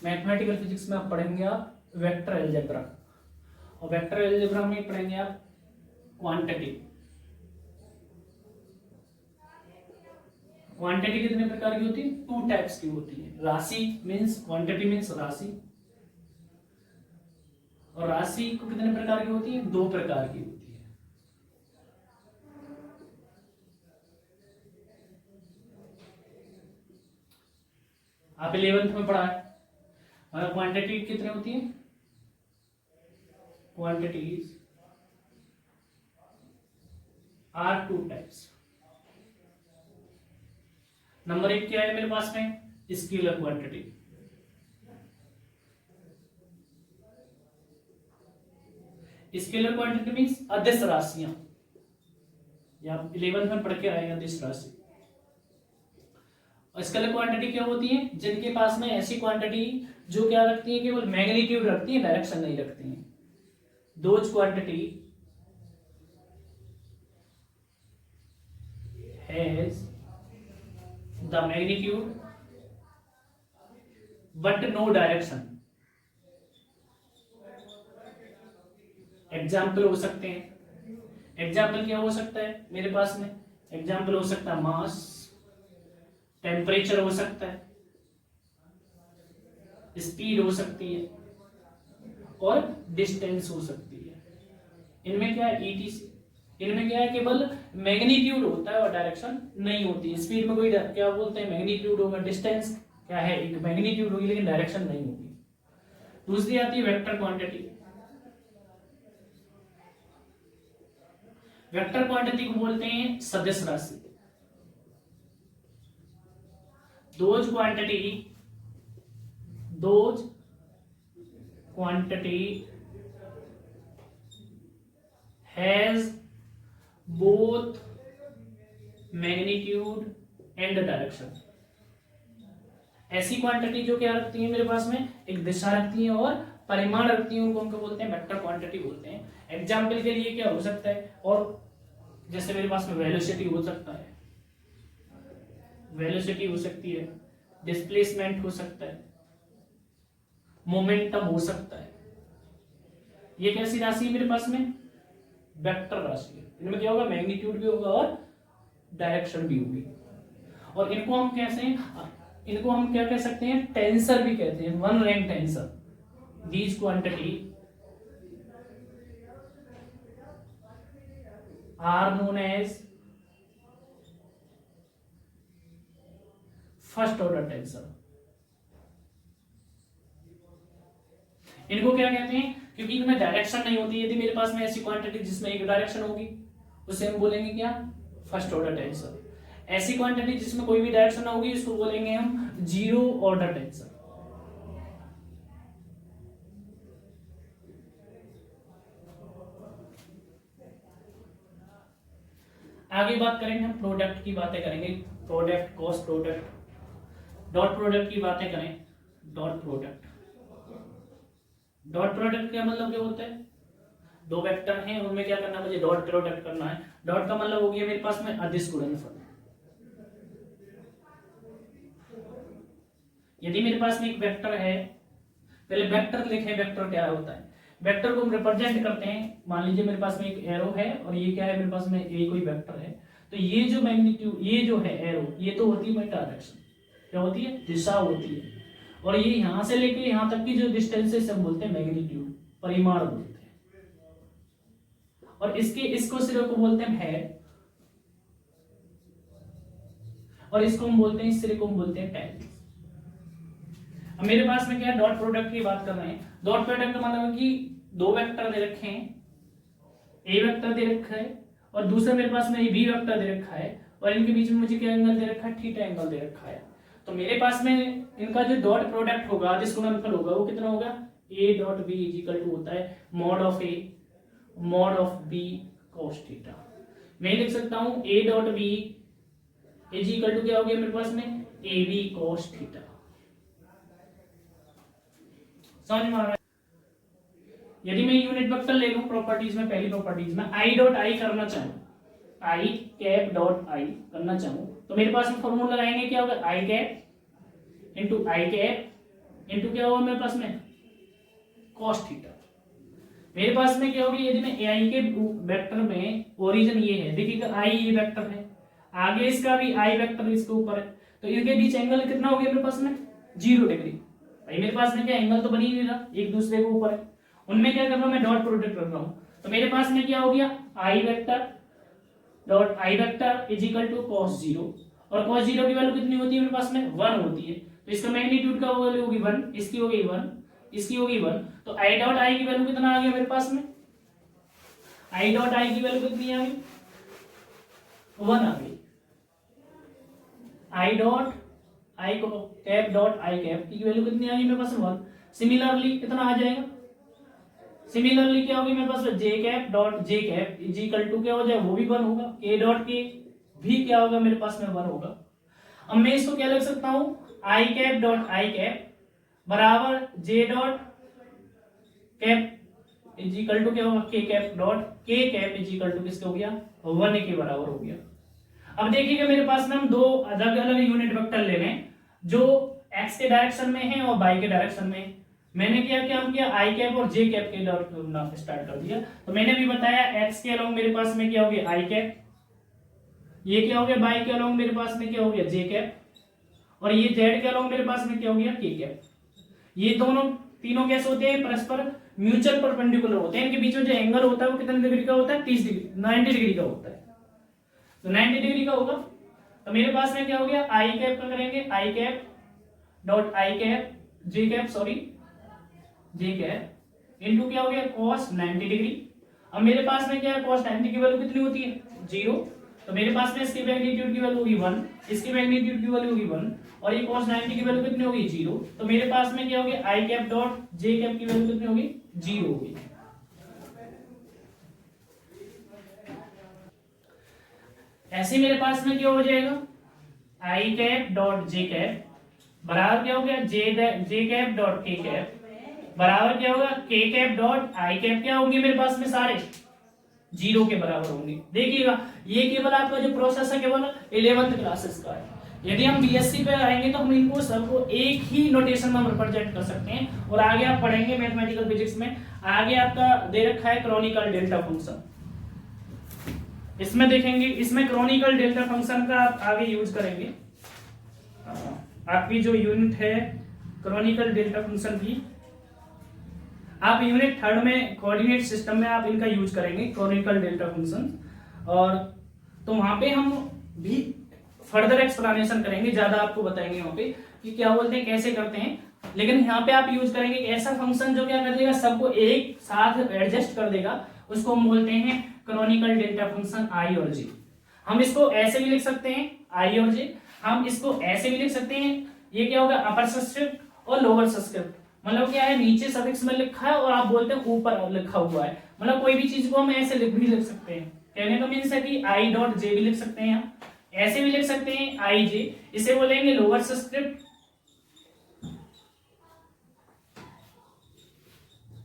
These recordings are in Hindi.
मैथमेटिकल फिजिक्स में आप पढ़ेंगे आप वेक्टर अलजेब्रा, और वेक्टर अलजेब्रा में पढ़ेंगे आप क्वांटिटी। क्वांटिटी कितने प्रकार की होती है? 2 टाइप्स की होती है। राशि मीन्स क्वांटिटी मीन्स राशि, और राशि को कितने प्रकार की होती है? 2 प्रकार की होती है। आप 11th में पढ़ा है। क्वांटिटी कितनी होती है? Quantities are 2 types. नंबर 1 क्या है मेरे पास में? Scalar quantity. Scalar quantity means अदिश राशियां, या 11th में पढ़ के आएगा अदिश राशि। और स्केलर क्वांटिटी क्या होती है? जिनके पास में ऐसी क्वांटिटी जो क्या रखती है? केवल मैग्नीट्यूड रखती है, डायरेक्शन नहीं रखती है। Those quantity has the magnitude but no direction. Example हो सकते हैं। एग्जाम्पल क्या हो सकता है मेरे पास में? एग्जाम्पल हो सकता है मास, टेम्परेचर हो सकता है, स्पीड हो सकती है, और डिस्टेंस हो सकती है। इनमें क्या है? ईटीसी। इनमें क्या है? केवल मैग्नीट्यूड होता है और डायरेक्शन नहीं होती है। स्पीड में कोई क्या बोलते हैं? मैग्नीट्यूड होगा। डिस्टेंस क्या है? एक मैग्नीट्यूड होगी लेकिन डायरेक्शन नहीं होगी। दूसरी आती है वेक्टर क्वांटिटी। वेक्टर क्वांटिटी को बोलते हैं सदिश राशि। Those quantity has both magnitude and direction. ऐसी क्वांटिटी जो क्या रखती है मेरे पास में? एक दिशा रखती है और परिमाण रखती है, उनको हम बोलते हैं वेक्टर क्वांटिटी बोलते हैं। एग्जाम्पल के लिए क्या हो सकता है? और जैसे मेरे पास में वेलोसिटी हो सकता है, वेलोसिटी हो सकती है, डिस्प्लेसमेंट हो सकता है, मोमेंटम हो सकता है। ये कैसी राशि है मेरे पास में? वेक्टर राशि है। इनमें क्या होगा? मैग्नीट्यूड भी होगा और डायरेक्शन भी होगी। और इनको हम इनको हम क्या कह सकते हैं? टेंसर भी कहते हैं, one rank tensor. These quantity are known as first order tensor. इनको क्या कहते हैं? क्योंकि इनमें डायरेक्शन नहीं होती। यदि मेरे पास में ऐसी क्वांटिटी जिसमें एक डायरेक्शन होगी उसे हम बोलेंगे क्या? First order tensor. ऐसी क्वांटिटी जिसमें कोई भी डायरेक्शन ना होगी इसको बोलेंगे हम जीरो ऑर्डर टेंसर। आगे बात करेंगे हम प्रोडक्ट की बातें करेंगे। Product, cost product, dot product की बातें करें। डॉट प्रोडक्ट, डॉट प्रोडक्ट का मतलब क्या होता है? 2 वेक्टर हैं, उनमें क्या करना है? मुझे डॉट प्रोडक्ट करना है। डॉट का मतलब हो गया मेरे पास में अदिश गुणनफल। यदि मेरे पास में एक वेक्टर है, पहले वेक्टर लिखें। वेक्टर क्या होता है? वेक्टर को हम रिप्रेजेंट करते हैं। मान लीजिए मेरे पास में एक एरो है और ये क्या है? मेरे पास में ये कोई वेक्टर है। तो ये जो मैग्नीट्यूड, ये जो है एरो, ये तो होती है डायरेक्शन। क्या होती है? दिशा होती है। और ये यहां से लेके यहां तक की जो डिस्टेंस है सब बोलते हैं मैग्नीट्यूड, परिमाण बोलते हैं। और इसको सिरे को बोलते हैं हेड, और इसको हम बोलते हैं, इस सिरे को हम बोलते हैं टेल। अब मेरे पास में क्या है? डॉट प्रोडक्ट की बात कर रहे हैं। डॉट प्रोडक्ट का मतलब कि 2 वेक्टर दे रखे हैं, ए वेक्टर दे रखा है और दूसरा मेरे पास में बी वेक्टर दे रखा है, और इनके बीच में मुझे क्या एंगल दे रखा है? थीटा एंगल दे रखा है। तो मेरे पास में इनका जो डॉट प्रोडक्ट होगा, अदिश गुणनफल होगा, वो कितना होगा? A dot B is equal to होता है mod of A mod of B cos theta. मैं लिख सकता हूं A dot B is equal to क्या हो गया मेरे पास में? A B cos theta. समझ में आ रहा है? यदि मैं यूनिट वेक्टर ले लूं प्रॉपर्टीज में, पहली प्रॉपर्टीज में आई डॉट आई करना चाहूं, आई कैप डॉट आई करना चाहूं, तो मेरे पास में फॉर्मूला लगाएंगे। क्या होगा? आई कैप इंटू आई कैप इंटू क्या होगा मेरे पास में कॉस थीटा। मेरे पास में क्या होगी, यदि मैं आई के वेक्टर में ओरिजिन ये है, देखिएगा आई ये वेक्टर है, आगे इसका भी आई वेक्टर इसके ऊपर है, तो इनके बीच एंगल कितना हो गया मेरे पास में 0 डिग्री। भाई मेरे पास में क्या एंगल तो बनी नहीं रहा, एक दूसरे के ऊपर है, उनमें क्या कर रहा हूं मैं डॉट प्रोडक्ट कर रहा हूं। तो मेरे पास में क्या हो गया I vector dot I vector is equal to cos 0, और cos 0 की वैल्यू कितनी होती है मेरे पास में 1 होती है, तो इसका मैग्नीट्यूड का वैल्यू होगी 1, इसकी होगी 1, इसकी होगी 1, तो आई डॉट आई की वैल्यू कितना आ गया मेरे पास में, आई डॉट आई की वैल्यू कितनी आ गई 1 आ गई। आई डॉट आई को कैप डॉट आई कैप की वैल्यू कितनी आ गई मेरे पास 1। सिमिलरली कितना आ जाएगा, सिमिलरली क्या होगी मेरे पास J cap dot J cap is equal to क्या हो जाए वो भी 1 होगा, के डॉट के भी क्या होगा मेरे पास में 1 होगा। अब मैं इसको क्या लिख सकता हूं I cap dot I cap बराबर J dot cap is equal to क्या होगा K cap dot K cap is equal to किसके हो गया 1 के बराबर हो गया। अब देखिएगा मेरे पास में हम दो अलग अलग यूनिट वेक्टर ले रहे हैं जो एक्स के डायरेक्शन में है और वाई के डायरेक्शन में है। मैंने क्या हम किया आई कैप और जे कैप के डॉट स्टार्ट कर दिया, तो मैंने भी बताया एक्स के अलोंग मेरे पास में क्या हो गया आई कैप, ये क्या हो गया वाई के अलोंग मेरे पास में क्या हो गया जे कैप, और ये जेड के अलोंग मेरे पास में क्या हो गया के कैप। ये दोनों तीनों कैसे होते हैं परस्पर म्यूचुअल परपेंडिकुलर होते हैं, इनके बीच में जो एंगल होता है वो कितने डिग्री का होता है 30 डिग्री 90 डिग्री का होता है, तो 90 डिग्री का होगा। तो मेरे पास में क्या हो गया आई कैप का करेंगे I cap dot I cap J cap sorry J cap into क्या हो गया cos 90 डिग्री। अब मेरे पास में क्या है cos 90 की वैल्यू कितनी होती है 0, तो मेरे पास में इसकी मैग्नीट्यूड की वैल्यू होगी 1, इसकी मैग्नीट्यूड की वैल्यू होगी 1, और ये cos 90 की वैल्यू कितनी होगी 0, तो मेरे पास में क्या होगी आई कैप डॉट जे कैप की वैल्यू कितनी होगी 0 होगी। ऐसे मेरे पास में क्या हो जाएगा आई कैप डॉट जे कैप बराबर क्या हो गया जे कैप डॉट के कैप बराबर क्या होगा K cap dot I cap, क्या होंगे मेरे पास में सारे 0 के बराबर होंगे। देखिएगा ये केवल आपका जो प्रोसेस है केवल 11th क्लासेस का है, यदि हम बीएससी पे आएंगे तो हम इनको सबको एक ही नोटेशन में रिप्रेजेंट कर सकते हैं, और आगे आप पढ़ेंगे मैथमेटिकल फिजिक्स में आगे आपका दे रखा है क्रॉनिकल डेल्टा फंक्शन, इसमें देखेंगे इसमें क्रॉनिकल डेल्टा फंक्शन का आप आगे यूज करेंगे। आपकी जो यूनिट है क्रॉनिकल डेल्टा फंक्शन की आप यूनिट 3 में कोऑर्डिनेट सिस्टम में आप इनका यूज करेंगे क्रॉनिकल डेल्टा फंक्शन, और तो वहां पे हम भी फर्दर एक्सप्लेनेशन करेंगे, ज्यादा आपको बताएंगे वहां पे कि क्या बोलते हैं कैसे करते हैं, लेकिन यहाँ पे आप यूज करेंगे ऐसा फंक्शन जो क्या कर देगा सबको एक साथ एडजस्ट कर देगा, उसको हम बोलते हैं क्रॉनिकल डेल्टा फंक्शन आई और जे। हम इसको ऐसे भी लिख सकते हैं आई और जे, हम इसको ऐसे भी लिख सकते हैं, ये क्या होगा अपर सब्सक्रिप्ट और लोअर सब्सक्रिप्ट, मतलब क्या है नीचे सफिक्स में लिखा है और आप बोलते हैं ऊपर लिखा हुआ है, मतलब कोई भी चीज को हम ऐसे लिख सकते हैं। कहने का मीन्स है कि आई डॉट जे भी लिख सकते हैं, यहाँ ऐसे भी लिख सकते हैं आई जे, इसे बोलेंगे लोअर सब्सक्रिप्ट,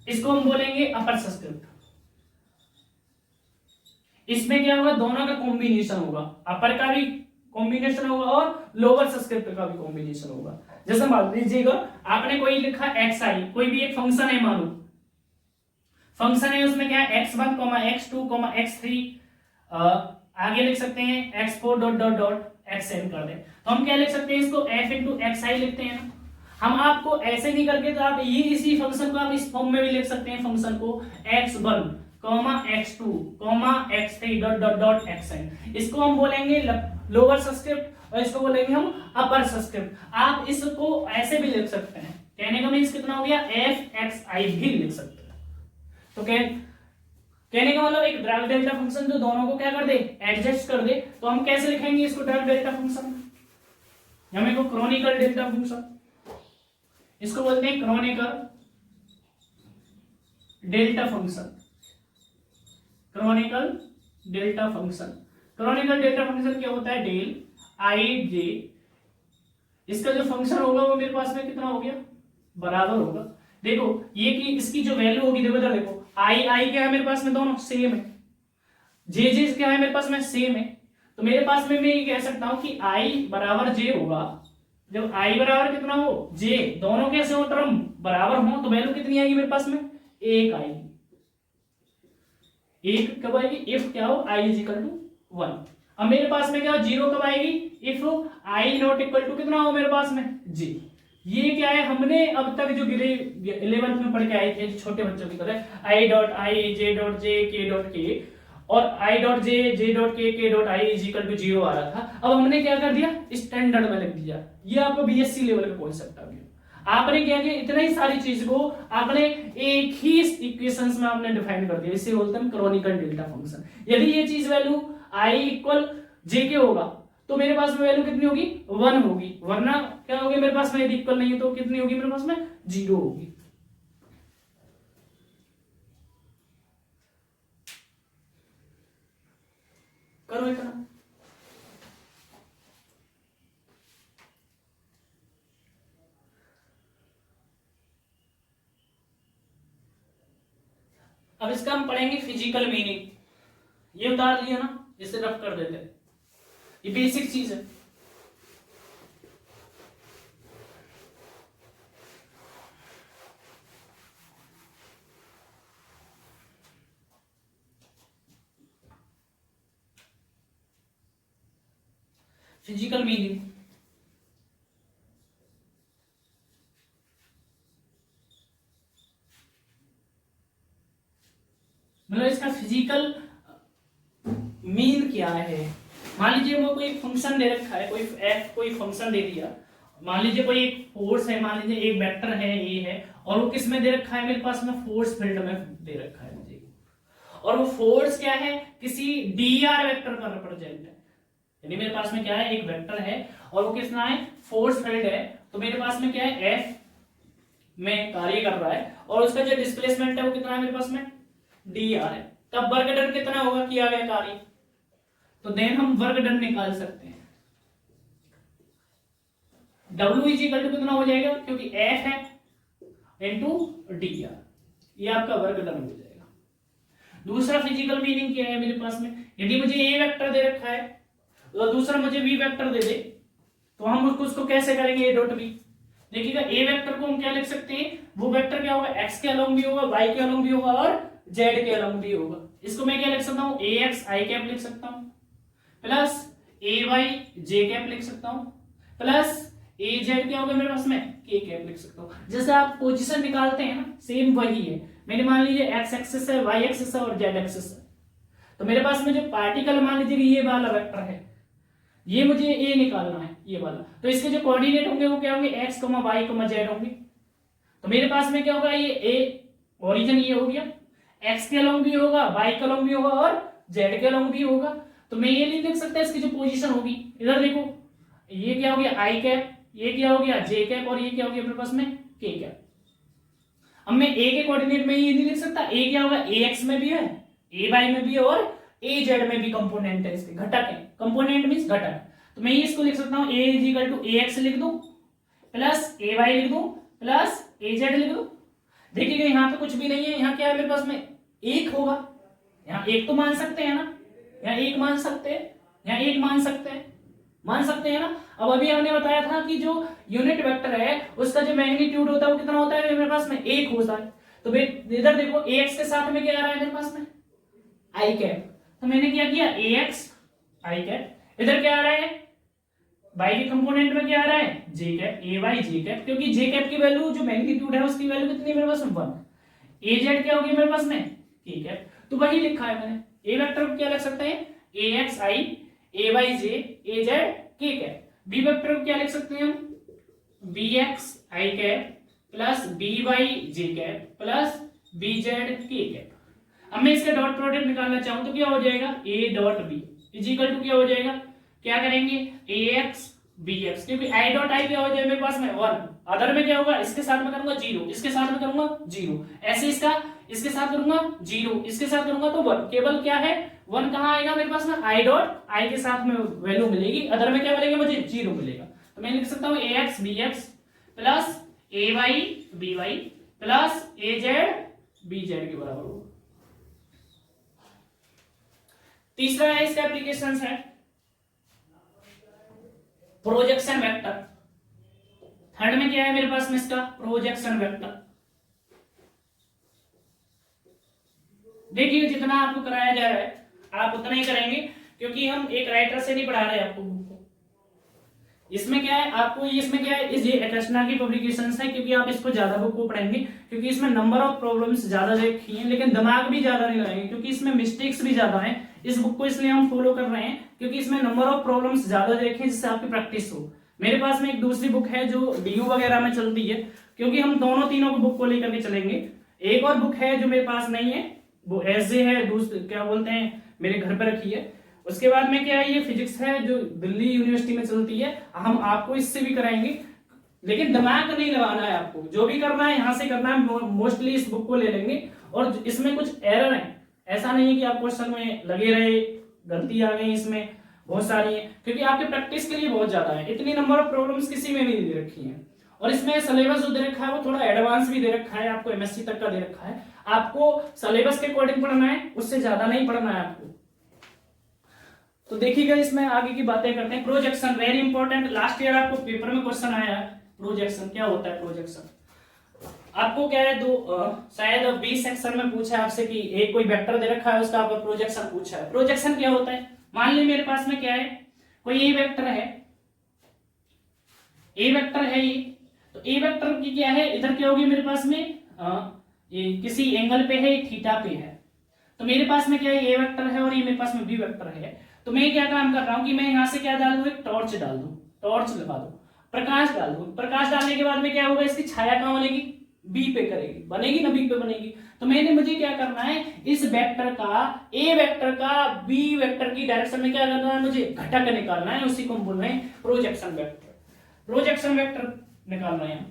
इसको हम बोलेंगे अपर सब्सक्रिप्ट। इसमें क्या होगा दोनों का कॉम्बिनेशन होगा, अपर का भी कॉम्बिनेशन होगा और लोअर सब्सक्रिप्ट का भी कॉम्बिनेशन होगा। जैसे मान लीजिएगा आपने कोई लिखा एक्स आई, कोई भी एक फंक्शन है, मानो फंक्शन है उसमें क्या है x1, x2, x3, आगे लिख सकते हैं x4 dot dot dot xn कर दे, तो हम क्या लिख सकते हैं इसको f इंटू एक्स आई लिखते हैं ना। हम आपको ऐसे नहीं करके तो आप ये इसी फंक्शन को आप इस फॉर्म में भी लिख सकते हैं, फंक्शन को x1, x2, x3 dot dot dot xn, इसको हम बोलेंगे लोअर सब्सक्रिप्ट और इसको बोलेंगे हम अपर सब्सक्रिप्ट। आप इसको ऐसे भी लिख सकते हैं, कहने का मीन्स कितना हो गया f x i भी लिख सकते हैं। तो कहने का मतलब एक ड्रैग डेल्टा फंक्शन जो दोनों को क्या कर दे एडजस्ट कर दे, तो हम कैसे लिखेंगे इसको ड्रैग डेल्टा फंक्शन, हमें को क्रॉनिकल डेल्टा फंक्शन, इसको बोलते हैं Chronicle delta function, Chronicle delta function. Chronicle delta function क्या होता है डेल आई जे, इसका जो फंक्शन होगा वो मेरे पास में कितना हो गया बराबर होगा, देखो ये कि इसकी जो वैल्यू होगी देखो इधर देखो आई आई क्या है मेरे पास में दोनों सेम है, जे जे क्या है मेरे पास में सेम है, तो मेरे पास में मैं ये कह सकता हूं कि आई बराबर जे होगा जब आई बराबर कितना हो जे, दोनों कैसे हो टर्म बराबर हो तो वैल्यू कितनी आएगी मेरे पास में, एक आएगी। एक कब आएगी, इफ क्या हो आई इज इक्वल टू 1। अब मेरे पास में क्या हो, जीरो कब आएगी, if I not equal to कितना हो मेरे पास में जी। ये क्या है, हमने अब तक जो गिरे 11th में पढ़ के आए थे छोटे बच्चों की तरह, I dot I, J dot J, के डॉट के, और I dot J, J dot K dot I is equal to 0 आ रहा था। अब हमने क्या कर दिया, स्टैंडर्ड में लिख दिया। ये आपको बीएससी लेवल का कॉन्सेप्ट आ गया। आपने क्या किया, इतना ही सारी चीज को आपने एक ही इक्वेशंस में आपने डिफाइन कर दिया। इसे बोलते हैं क्रॉनिकल डेल्टा फंक्शन। यदि ये चीज वैल्यू आई इक्वल जे के होगा तो मेरे पास में वैल्यू कितनी होगी, 1 होगी, वरना क्या होगी मेरे पास में, यदि इक्वल नहीं है तो कितनी होगी मेरे पास में, 0 होगी। करो इतना। अब इसका हम पढ़ेंगे फिजिकल मीनिंग। ये उतार लिया ना, इसे रफ कर देते हैं, ये बेसिक चीज है। फिजिकल मीनिंग मतलब इसका फिजिकल मीन क्या है। मान लीजिए वो कोई फंक्शन दे रखा है, कोई एफ कोई फंक्शन दे दिया। मान लीजिए कोई एक फोर्स है, मान लीजिए एक वेक्टर है ए है, और वो किस में दे रखा है मेरे पास में, फोर्स फील्ड में दे रखा है मुझे। और वो फोर्स क्या है, किसी डी आर वेक्टर का रिप्रेजेंट है। यानी मेरे पास में क्या है, एक वेक्टर है और वो कितना है, फोर्स फील्ड है। तो मेरे पास में क्या है, एफ में कार्य कर रहा है और उसका जो डिस्प्लेसमेंट है वो कितना है मेरे पास में, डी आर है। तब वर्क डन कितना होगा किया गया कार्य, तो देन हम वर्क डन निकाल सकते हैं। W इज इक्वल टू कितना हो जाएगा, क्योंकि F है इनटू डी आर, ये आपका वर्क डन हो जाएगा। दूसरा फिजिकल मीनिंग क्या है मेरे पास में, यदि मुझे ए वेक्टर दे रखा है तो दूसरा मुझे बी वेक्टर दे दे, तो हम उसको कैसे करेंगे, ए डॉट बी। देखिएगा ए वेक्टर को हम क्या लिख सकते हैं, वो वेक्टर क्या होगा, एक्स के अलोंग भी होगा, वाई के अलोंग भी होगा और जेड के अलोंग भी होगा। इसको मैं क्या लिख सकता हूँ, ए एक्स आई कैप लिख सकता हूँ, प्लस ए वाई जे कैप लिख सकता हूँ, प्लस ए जेड क्या होगा मेरे पास में, के कैप लिख सकता हूँ। जैसे आप पोजीशन निकालते हैं ना, सेम वही है। मैंने मान लीजिए एक्स एक्सिस है, वाई एक्सिस है और जेड एक्सिस है। तो मेरे पास में जो पार्टिकल मान लीजिए ये वाला वेक्टर है, ये मुझे ए निकालना है, ये वाला। तो इसके जो कोऑर्डिनेट होंगे वो क्या होंगे, एक्स वाई जेड होंगे। तो मेरे पास में क्या होगा, ये ए ओरिजिन ये हो गया, एक्स के अलोंग भी होगा, वाई के अलोंग भी होगा और जेड के अलोंग भी होगा। तो मैं ये नहीं देख सकता इसकी जो पोजीशन होगी, इधर देखो, ये क्या हो गया आई कैप, ये क्या हो गया जे कैप और ये क्या हो गया मेरे पास में के कैप। अब मैं ए के कोऑर्डिनेट में ये नहीं लिख सकता, ए क्या होगा, ए एक्स में भी है, ए वाई में भी है और ए जेड में भी कंपोनेंट है, इसके घटक है। कंपोनेंट मींस घटक। तो मैं इसको लिख सकता हूं, A is equal to A X लिख दूं प्लस ए वाई लिख दूं प्लस ए जेड लिख दूं। देखिएगा यहाँ पे कुछ भी नहीं है, यहाँ क्या है मेरे पास में, एक होगा। यहाँ एक तो मान सकते हैं ना, यहाँ एक मान सकते हैं, यहाँ एक मान सकते हैं, मान सकते हैं ना। अब अभी हमने बताया था कि जो यूनिट वेक्टर है उसका जो मैग्नीट्यूड होता है वो कितना होता है मेरे पास में, एक होता है। तो इधर देखो ए एक्स के साथ में क्या आ रहा है मेरे पास में, आई कैप। तो मैंने क्या किया, ए एक्स आई कैप। इधर क्या आ रहा है, वाई के कंपोनेंट में क्या आ रहा है, जे कैप, ए वाई जे कैप, क्योंकि जे कैप की वैल्यू जो मैग्नीट्यूड है उसकी वैल्यू कितनी है मेरे पास में, 1। ए जेड क्या होगी मेरे पास में, के कैप। तो वही लिखा है मैंने, ए वेक्टर को क्या लिख सकते हैं, ए एक्स आई, ए वाई जे, ए Z K cap. B vector को क्या लिख सकते हैं हम, B x I cap plus B Y J cap plus B Z K cap. अब मैं इसका डॉट प्रोडक्ट निकालना चाहूं तो क्या हो जाएगा, A dot B is equal to क्या हो जाएगा, क्या करेंगे, ए एक्स बी एक्स, क्योंकि आई डॉट आई क्या हो जाएगा मेरे पास में 1। अदर में क्या होगा, इसके साथ में करूंगा 0, इसके साथ में करूंगा 0, ऐसे इसके साथ करूंगा 0, इसके साथ करूंगा तो 1। केवल क्या है 1 कहां आएगा मेरे पास में, आई डॉट आई के साथ में वैल्यू मिलेगी, अदर में क्या मिलेगा मुझे, 0 मिलेगा। तो मैं लिख सकता हूं ए एक्स बी एक्स प्लस ए वाई बी वाई प्लस ए जेड बी जेड के बराबर होगा। तीसरा है इसका एप्लीकेशन है प्रोजेक्शन वेक्टर। थर्ड में क्या है मेरे पास में इसका प्रोजेक्शन वेक्टर। देखिए जितना आपको कराया जा रहा है आप उतना ही करेंगे, क्योंकि हम एक राइटर से नहीं पढ़ा रहे आपको बुक को। इसमें क्या है आपको, इसमें क्या है, इस ये कृष्णा की पब्लिकेशंस है, क्योंकि आप इसको ज्यादा बुक को पढ़ेंगे, क्योंकि इसमें नंबर ऑफ प्रॉब्लम्स ज्यादा देखी हैं, लेकिन दिमाग भी ज्यादा नहीं लगाएंगे, क्योंकि इसमें मिस्टेक्स भी ज्यादा हैं। इस बुक को इसलिए हम फॉलो कर रहे हैं क्योंकि इसमें नंबर ऑफ प्रॉब्लम्स ज्यादा देखें, जिससे आपकी प्रैक्टिस हो। मेरे पास में एक दूसरी बुक है जो डीयू वगैरह में चलती है, क्योंकि हम दोनों तीनों बुक को लेकर के चलेंगे। एक और बुक है जो मेरे पास नहीं है, वो ऐसे है, दूसरे क्या बोलते हैं, मेरे घर पे रखी है। उसके बाद में क्या है, ये फिजिक्स है जो दिल्ली यूनिवर्सिटी में चलती है, हम आपको इससे भी कराएंगे, लेकिन दिमाग नहीं लगाना है आपको। जो भी करना है यहाँ से करना है, मोस्टली इस बुक को ले लेंगे। और इसमें कुछ एरर है, ऐसा नहीं है कि आप क्वेश्चन में लगे रहे, गलती आ गई इसमें बहुत सारी है, क्योंकि आपके प्रैक्टिस के लिए बहुत ज्यादा है। इतनी नंबर ऑफ प्रॉब्लम्स किसी में नहीं दे रखी है। और इसमें सिलेबस जो दे रखा है वो थोड़ा एडवांस भी दे रखा है, आपको एमएससी तक का दे रखा है। आपको सिलेबस के अकॉर्डिंग पढ़ना है, उससे ज्यादा नहीं पढ़ना है आपको। तो देखिएगा इसमें आगे की बातें करते हैं। Projection very important, last year आपको पेपर में क्वेश्चन आया है, प्रोजेक्शन क्या होता है। प्रोजेक्शन आपको क्या है, शायद 20 सेक्शन में पूछा है आपसे कि एक कोई वेक्टर दे रखा है, उसका आपको प्रोजेक्शन पूछा है। प्रोजेक्शन क्या होता है, मान लीजिए मेरे पास में क्या है, कोई ए वेक्टर है, ए वेक्टर है ये, तो ए वेक्टर की क्या है, इधर क्या होगी मेरे पास में, ये किसी एंगल पे है, थीटा पे है। तो मेरे पास में क्या है, ए वेक्टर है और ये मेरे पास में बी वेक्टर है। तो मैं क्या काम कर रहा हूं कि मैं यहां से क्या डाल दूं, एक टॉर्च डाल दूं, टॉर्च लगा दूं, प्रकाश डाल दूं। प्रकाश डालने के बाद में क्या होगा, इसकी छाया कहां बनेगी, बी पे करेगी, बनेगी ना, बी पे बनेगी। तो मुझे क्या करना है, इस वेक्टर का, ए वेक्टर का बी वेक्टर की डायरेक्शन में क्या करना है, मुझे घटक निकालना है, उसी को हम बोल रहे हैं प्रोजेक्शन वेक्टर। प्रोजेक्शन वेक्टर निकालना है।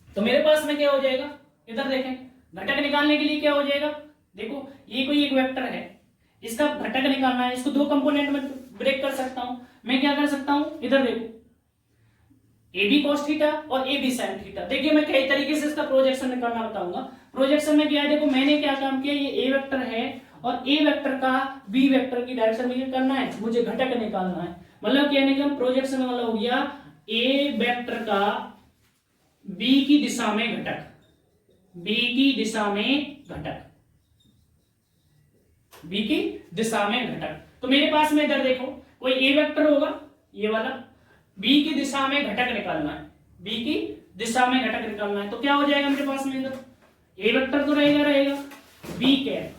तो मेरे पास में क्या हो जाएगा, इधर देखें, घटक निकालने के लिए क्या हो जाएगा, देखो ये कोई एक वेक्टर है, इसका घटक निकालना है, इसको दो कंपोनेंट में ब्रेक कर सकता हूं। मैं क्या कर सकता हूं, इधर देखो, ए बी कॉस थीटा और ए बी साइन थीटा। देखिए मैं कई तरीके से इसका प्रोजेक्शन निकालना बताऊंगा। प्रोजेक्शन में क्या है, देखो मैंने क्या काम किया, ये ए वेक्टर है और ए वेक्टर का बी वेक्टर की डायरेक्शन में क्या करना है, मुझे घटक निकालना है। मतलब कहने का प्रोजेक्शन वाला हो गया, ए वेक्टर का बी की दिशा में घटक, बी की दिशा में घटक, बी की दिशा में घटक। तो मेरे पास में इधर देखो कोई ए वेक्टर होगा, ये वाला, बी की दिशा में घटक निकालना है, बी की दिशा में घटक निकालना है। तो क्या हो जाएगा मेरे पास में, इधर ए वेक्टर तो रहेगा, बी कैप,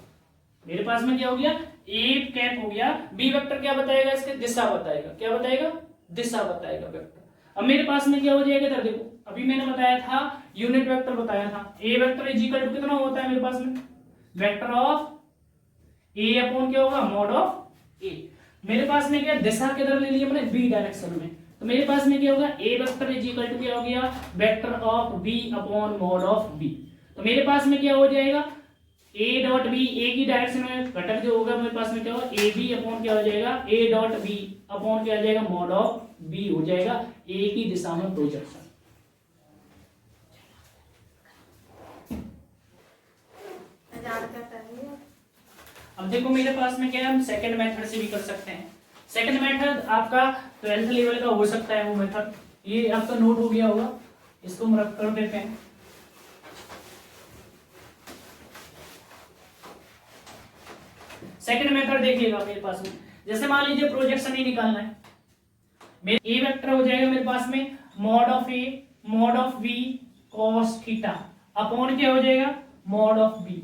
मेरे पास में क्या हो गया, ए कैप हो गया, बी वेक्टर क्या बताएगा, इसके दिशा बताएगा, क्या बताएगा, दिशा बताएगा वेक्टर। अब मेरे पास में क्या हो जाएगा, इधर देखो, अभी मैंने बताया था यूनिट वेक्टर बताया था, ए वेक्टर इज इक्वल टू कितना होता है मेरे पास में, वेक्टर ऑफ ए अपॉन क्या होगा, मॉड ऑफ ए। मेरे पास में क्या दिशा किधर ले लिया मैंने, बी डायरेक्शन में। तो मेरे पास में क्या होगा, A vector is equal to क्या हो गया, vector of B upon mod of B. तो मेरे पास में क्या हो जाएगा, ए डॉट बी, ए की डायरेक्शन में घटक जो होगा मेरे पास में क्या होगा, ए बी अपॉन क्या हो जाएगा, ए डॉट बी अपॉन क्या हो जाएगा, मॉड ऑफ बी हो जाएगा, ए की दिशा में प्रोजेक्शन। अब देखो मेरे पास में क्या है, हम सेकंड मेथड से भी कर सकते हैं। सेकंड मेथड आपका 12th लेवल का हो सकता है, वो मेथड ये आपका नोट हो गया होगा, इसको हम रख कर देते हैं। सेकंड मेथड देखिएगा मेरे पास में, जैसे मान लीजिए प्रोजेक्शन ही निकालना है, मेरे ए वेक्टर हो जाएगा मेरे पास में mod of A mod of B cos theta upon क्या हो जाएगा, मॉड ऑफ बी।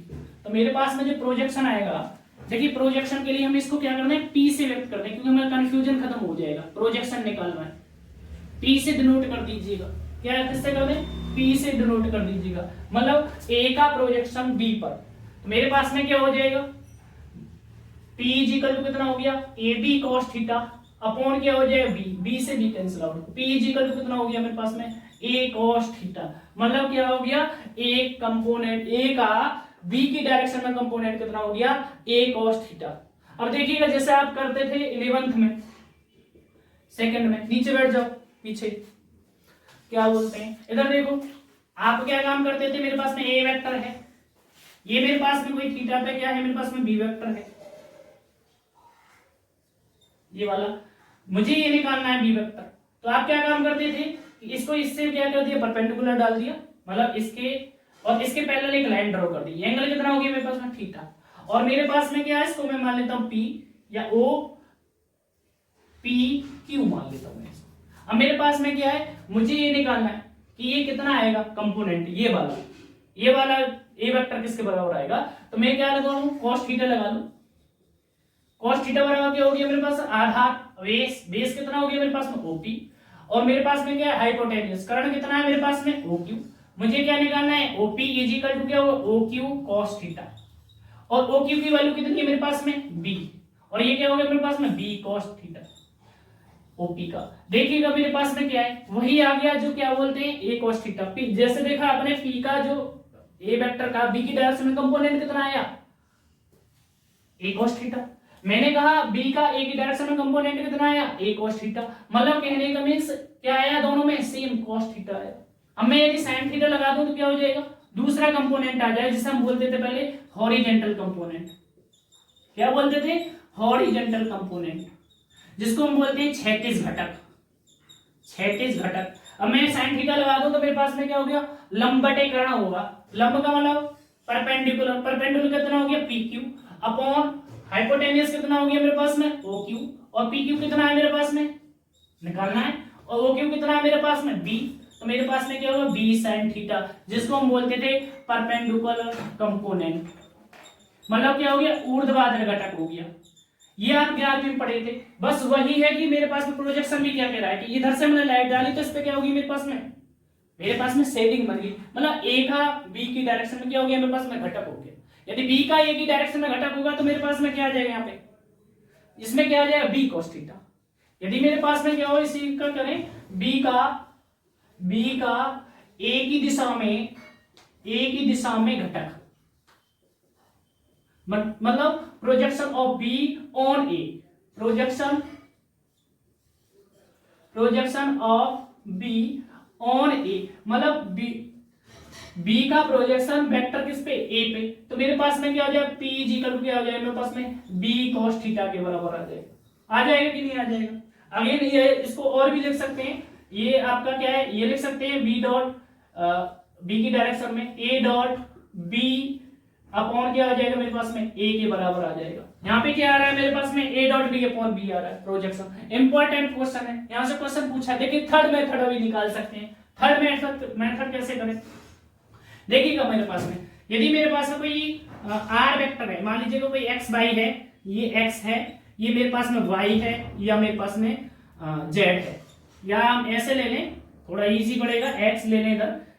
तो मेरे पास में जो प्रोजेक्शन आएगा, देखिए प्रोजेक्शन के लिए हम इसको क्या करना है, पी से व्यक्त करना है, क्योंकि हमारा कंफ्यूजन खत्म हो जाएगा। प्रोजेक्शन निकालना है, पी से डिनोट कर दीजिएगा, क्या किससे कर दें, पी से डिनोट कर दीजिएगा, मतलब ए का प्रोजेक्शन बी पर। तो मेरे पास में क्या हो जाएगा, P इक्वल टू कितना हो गया, A B cos theta upon क्या हो जाएगा, बी, बी से B cancel out, P equal to कितना हो गया मेरे पास में, ए कॉस थीटा। मतलब क्या हो गया, एक कंपोनेंट ए का बी की डायरेक्शन में कंपोनेंट कितना हो गया, ए कॉस थीटा। अब देखिएगा जैसे आप करते थे 11th में, सेकंड में, नीचे बैठ जाओ पीछे, क्या बोलते हैं, इधर देखो आप क्या काम करते थे, मेरे पास में ए वेक्टर है, ये मेरे पास में कोई थीटा पे क्या है, मेरे पास में बी वेक्टर है, ये वाला, मुझे ये निकालना है बी वेक्टर। तो आप क्या काम करते थे, इसको इससे क्या कर दिया, परपेंडिकुलर डाल दिया, मतलब इसके और इसके पैरेलल एक लाइन ड्रॉ कर दी। एंगल कितना हो गया मेरे पास में, थीटा। और मेरे पास में क्या है, इसको मैं मान लेता हूं पी या ओ पी क्यू मान लेता हूं मैं इसको। अब मेरे पास में क्या है, मुझे ये निकालना है कि ये कितना आएगा कंपोनेंट, ये वाला ए वेक्टर किसके बराबर आएगा। तो मैं क्या लगाऊं, cos थीटा लगा लूं। cos थीटा बराबर क्या हो गया मेरे पास, आधार बेस, बेस कितना हो गया मेरे पास में ओपी, और मेरे पास में क्या है हाइपोटेन्यूज, कर्ण कितना है मेरे पास में ओक्यू। मुझे क्या निकालना है, ओपी इज इक्वल टू क्या होगा, ओक्यू cos थीटा, और ओक्यू की वैल्यू कितनी है मेरे पास में बी, और ये क्या हो गया मेरे पास में बी cos थीटा ओपी का। देखिएगा मेरे पास में क्या है, वही आ गया जो क्या बोलते हैं ए cos थीटा। पी जैसे देखा आपने, पी का जो ए वेक्टर का बी की डायरेक्शन में कंपोनेंट कितना आया, ए cos थीटा। मैंने कहा बी का ए की डायरेक्शन में कंपोनेंट कितना आया, ए cos थीटा, मतलब कहने का मींस क्या आया, दोनों में सेम cos थीटा आया। अब मैं यदि sin थीटा लगा दूं तो क्या हो जाएगा, दूसरा कंपोनेंट आ जाए जिसे हम बोलते थे पहले हॉरिजेंटल कंपोनेंट। क्या बोलते थे, हॉरिजेंटल कंपोनेंट, जिसको हम बोलते हैं क्षैतिज घटक, क्षैतिज घटक। अब मैं sin थीटा लगा दूं तो मेरे पास में क्या हो गया, लंब बटे कर्ण होगा। लंब का मतलब परपेंडिकुलर, परपेंडिकुलर कितना हो गया PQ अपॉन हाइपोटेन्यूज कितना हो गया मेरे पास में OQ, और PQ कितना है मेरे पास में निकालना है, और OQ कितना है मेरे पास में B। तो मेरे पास में क्या होगा B sin थीटा, जिसको हम बोलते थे परपेंडिकुलर कंपोनेंट, मतलब क्या हो गया ऊर्ध्वाधर घटक हो गया। ये आप 11वीं में पढ़े थे। बस वही है कि मेरे पास में प्रोजेक्शन भी क्या कह रहा है कि इधर से मैंने लाइट डाली तो इस पे क्या होगी मेरे पास में शेडिंग बन गई, मतलब ए का बी की डायरेक्शन में क्या हो गया मेरे पास में घटक हो गया। यदि बी का ए की डायरेक्शन में घटक होगा तो मेरे पास में क्या आ जाएगा, यहाँ पे इसमें क्या आ जाएगा बी cos थीटा। यदि मेरे पास में क्या हो, इसी का करें बी का ए की दिशा में घटक, मतलब projection of B on A, projection of B on A, मतलब बी का प्रोजेक्शन वेक्टर किस पे, ए पे। तो मेरे पास में क्या हो जाएगा, P इज इक्वल टू क्या हो जाएगा मेरे पास में B cos थीटा के बराबर आ जाएगा कि नहीं आ जाएगा। अगेन ये इसको और भी लिख सकते हैं, ये आपका क्या है, ये लिख सकते हैं B डॉट B की डायरेक्शन में A डॉट B अपॉन क्या आ जाएगा मेरे पास में A के बराबर आ जाएगा। यहाँ पे क्या आ रहा है मेरे पास में A dot B upon B आ रहा है, प्रोजेक्शन। इंपॉर्टेंट क्वेश्चन है, यहाँ से क्वेश्चन पूछा। देखिए थर्ड मेथड अभी निकाल सकते हैं। थर्ड मेथड कैसे करें, देखिएगा मेरे पास में यदि मेरे पास में कोई आर वेक्टर है, मान लीजिएगा कोई एक्स वाई है, ये एक्स है, ये मेरे पास में वाई है, या मेरे पास में जेड है, या हम ऐसे ले लें, थोड़ा इजी पड़ेगा, एक्स ले लें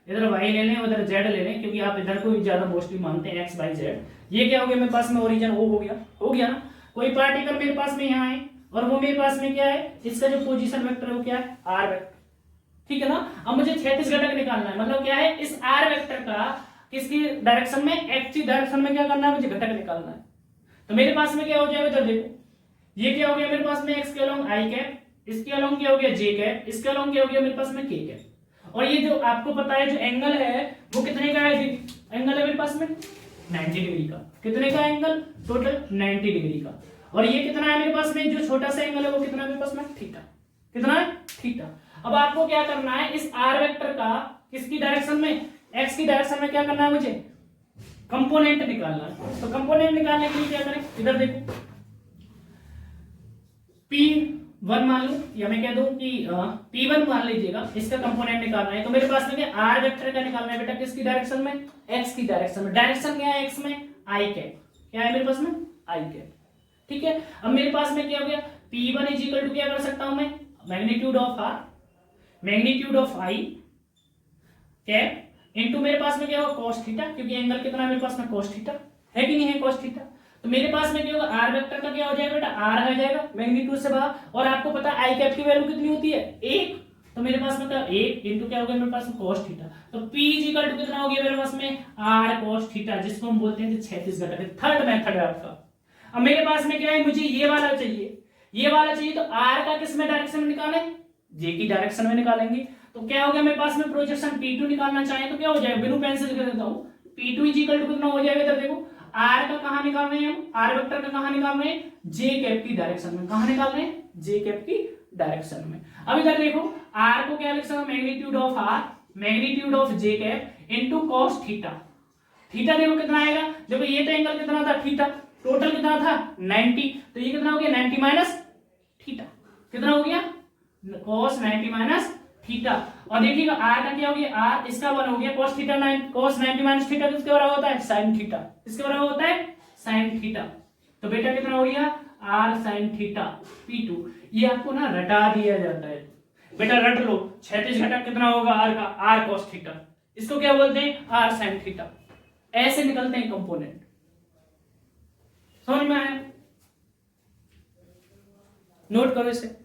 इधर वाई ले लें, उधर जेड ले लें, क्योंकि आप इधर को भी ज्यादा मोस्टली मानते हैं एक्स वाई जेड। ये क्या हो गया मेरे पास में ओरिजिन ओ हो गया ना। कोई पार्टिकल मेरे पास में यहाँ है और वो मेरे पास में क्या है, इसका जो पोजिशन वेक्टर है वो क्या है आर वेक्टर, ठीक है ना। अब मुझे क्षैतिज घटक निकालना है, मतलब क्या है, इस आर वेक्टर का किसकी डायरेक्शन में, एक्स की डायरेक्शन में क्या करना है, मुझे घटक निकालना है। तो मेरे पास में क्या हो जाएगा, इधर देखो, ये क्या हो गया मेरे पास में एक्स के अलोंग आई कैप, इसके अलोंग क्या हो गया जे कैप, इसके अलोंग क्या हो गया मेरे पास में के कैप। और ये जो आपको पता है जो एंगल है वो कितने का है, एंगल है मेरे पास में 90 डिग्री का। कितने का एंगल, टोटल 90 डिग्री का। और ये कितना है मेरे पास में, जो छोटा सा एंगल है वो कितना है मेरे पास में, थीटा। कितना है, थीटा। अब आपको क्या करना है, इस आर वेक्टर का किसकी डायरेक्शन में, एक्स की डायरेक्शन में क्या करना है, मुझे कंपोनेंट निकालना है। तो कंपोनेंट निकालने के लिए क्या करें, इधर देखो P1 मान लूं, या मैं कह दूं कि P1 मान लीजिएगा, इसका कंपोनेंट निकालना है। तो मेरे पास में क्या आर वेक्टर का निकालना है बेटा, किसकी डायरेक्शन में, एक्स की डायरेक्शन में। डायरेक्शन क्या है एक्स में, आई कैप, क्या है मेरे पास में आई कैप, ठीक है। अब मेरे पास में क्या हो गया, P1 इज इक्वल टू क्या कर सकता हूं मैं, magnitude of R, magnitude of I cap into मेरे पास में क्या होगा cos थीटा, क्योंकि एंगल कितना है मेरे पास में cos थीटा, है कि नहीं है cos थीटा। तो मेरे पास में क्या होगा, आर वेक्टर का क्या हो जाएगा बेटा, आर आ जाएगा मैग्नीट्यूड से बाहर, और आपको पता है आई कैप की वैल्यू कितनी होती है, 1। तो मेरे पास में क्या 1 इनटू क्या हो गया मेरे पास में cos थीटा। तो P इज इक्वल टू कितना हो गया मेरे पास में r cos थीटा, जिसको हम बोलते हैं क्षैतिज घटक। थर्ड मेथड है आपका। अब मेरे पास में क्या है, मुझे ये वाला चाहिए, तो r का किस में डायरेक्शन में निकालें, j की डायरेक्शन में निकालेंगे। तो क्या हो गया मेरे पास में प्रोजेक्शन P2 निकालना चाहे तो क्या हो जाएगा, बिनु पेंसिल कर देता हूं, P2 इज इक्वल टू कितना हो जाएगा, इधर देखो r का कहां निकाल रहे हैं हम, r वेक्टर का कहां निकाल रहे हैं, j कैप की डायरेक्शन में। कहां निकाल रहे हैं, j कैप की डायरेक्शन में। अब इधर देखो आर को क्या लिख सकते हो, magnitude of R magnitude of J cap into cos theta. Theta देखो कितना आएगा, देखो ये तो एंगल कितना था थीटा, टोटल कितना था 90, तो ये कितना हो गया 90 माइनस थीटा, कितना हो गया cos 90 माइनस थीटा। और देखिएगा आर का क्या हो गया, आर इसका 1 हो गया, cos theta 9 cos 90 minus theta किसके बराबर होता है sin थीटा, किसके बराबर होता है sin थीटा। तो बेटा कितना हो गया r sin थीटा p2। ये आपको ना रटा दिया जाता है बेटा, रट लो, क्षैतिज घटक कितना होगा r का, r cos थीटा, इसको क्या बोलते हैं r sin थीटा। ऐसे निकलते हैं कंपोनेंट, समझ में आया, नोट करो इसे।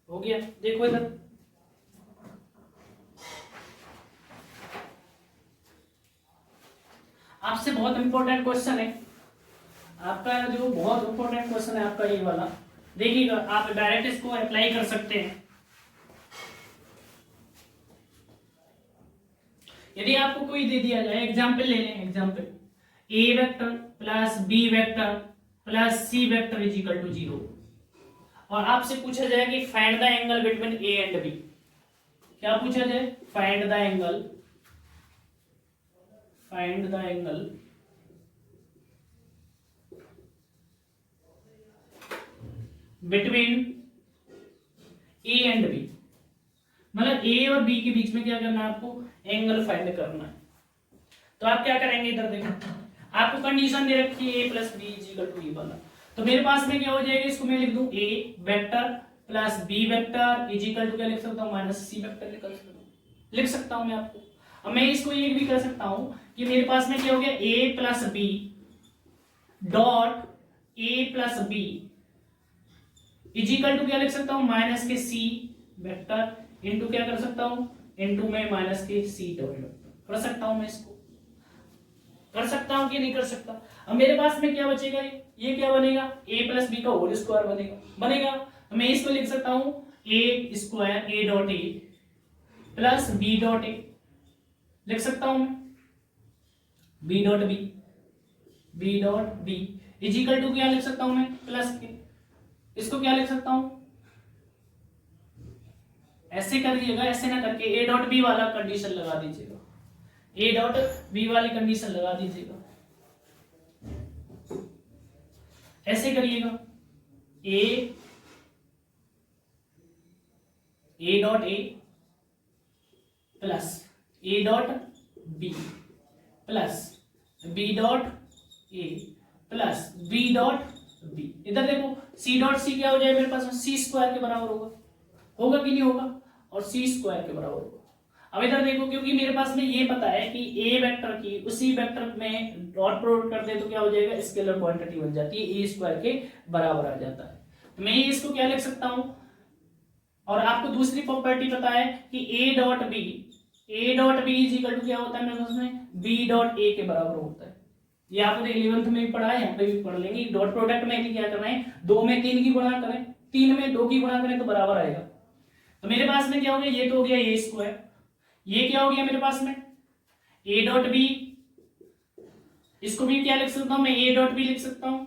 हो गया, देखो इधर आपसे बहुत इंपॉर्टेंट क्वेश्चन है आपका, जो बहुत इंपॉर्टेंट क्वेश्चन है आपका ये वाला, देखिएगा आप डायरेक्ट इसको अप्लाई कर सकते हैं। यदि आपको कोई दे दिया जाए, एग्जाम्पल ले लें, example A vector plus B vector plus C vector is equal to 0, और आपसे पूछा जाए कि find the angle between A and B. क्या पूछा जाए, find the angle between A and B, मतलब ए और बी के बीच में क्या करना है आपको, एंगल फाइंड करना है। तो आप क्या करेंगे, इधर देखो आपको कंडीशन दे रखी है A plus B is equal to E वाला, तो मेरे पास में क्या हो जाएगा, इसको मैं लिख दूं A vector plus B vector is equal to क्या लिख सकता हूं, माइनस सी वेक्टर लिख सकता हूं मैं आपको। अब मैं इसको ये भी कर सकता हूं कि मेरे पास में क्या हो गया, A plus B dot A plus B is equal to क्या लिख सकता हूं, माइनस के सी वेक्टर इनटू क्या कर सकता हूं, इनटू में माइनस के सी डबल वेक्टर कर सकता हूं। मैं इसको कर सकता हूं कि नहीं कर सकता। अब मेरे पास में क्या बचेगा, ये क्या बनेगा, a प्लस बी का होल स्क्वायर बनेगा। तो मैं इसको लिख सकता हूं a square a dot A plus b dot A लिख सकता हूं मैं, b dot b is equal to क्या लिख सकता हूं मैं, प्लस के, इसको क्या लिख सकता हूं, ऐसे कर दिएगा, ऐसे ना करके a डॉट b वाला कंडीशन लगा दीजिएगा, a डॉट b वाली कंडीशन लगा दीजिएगा, ऐसे करिएगा, a dot a plus a dot b plus b dot a plus b dot b। इधर देखो c डॉट c क्या हो जाएगा मेरे पास में, c स्क्वायर के बराबर होगा कि नहीं होगा, और c स्क्वायर के बराबर होगा। अब इधर देखो, क्योंकि मेरे पास में ये पता है कि a वेक्टर की उसी वेक्टर में डॉट प्रोडक्ट कर दे तो क्या हो जाएगा, स्केलर क्वांटिटी बन जाती है, a स्क्वायर के बराबर आ जाता है। तो मैं इसको क्या लिख सकता हूं, और आपको दूसरी प्रॉपर्टी पता है कि a dot b is equal to क्या होता है मेरे पास में, b डॉट a के बराबर होता है। ये आपने 11th में भी पढ़ा है, यहाँ पे भी पढ़ लेंगे। डॉट प्रोडक्ट में क्या करना है, 2 में 3 की गुणा करें, 3 में 2 की गुणा करें तो बराबर आएगा। तो मेरे पास में क्या हो गया, ये तो हो गया a स्क्वायर, ये क्या हो गया मेरे पास में a डॉट b, इसको भी क्या लिख सकता हूं मैं, a डॉट b लिख सकता हूं,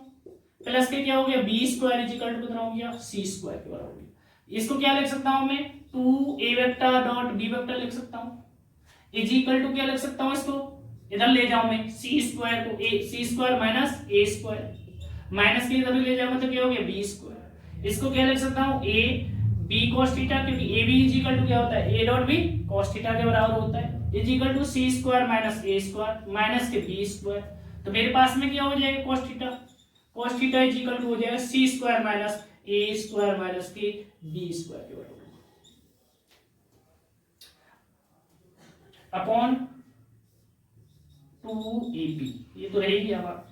प्लस के क्या हो गया b square is equal to कितना हो गया, c स्क्वायर के बराबर हो गया। इसको क्या लिख सकता हूं मैं, 2a vector dot b vector लिख सकता हूं, इज इक्वल टू क्या लिख सकता हूं, इसको इधर ले जाऊं मैं, c स्क्वायर को c square minus a square, minus के इधर ले जाऊंगा तो क्या हो गया b स्क्वायर। इसको क्या लिख सकता हूं, a b cos थीटा, क्योंकि a b is equal to क्या होता है, a dot b cos theta के बराबर होता है। Is equal to C square minus A square minus के बी स्क्वायर। तो मेरे पास में क्या हो जाएगा cos theta, cos theta is equal to हो जाएगा C square minus A square minus के बी स्क्वायर के बराबर अपॉन 2ab। ये तो रहेगी अब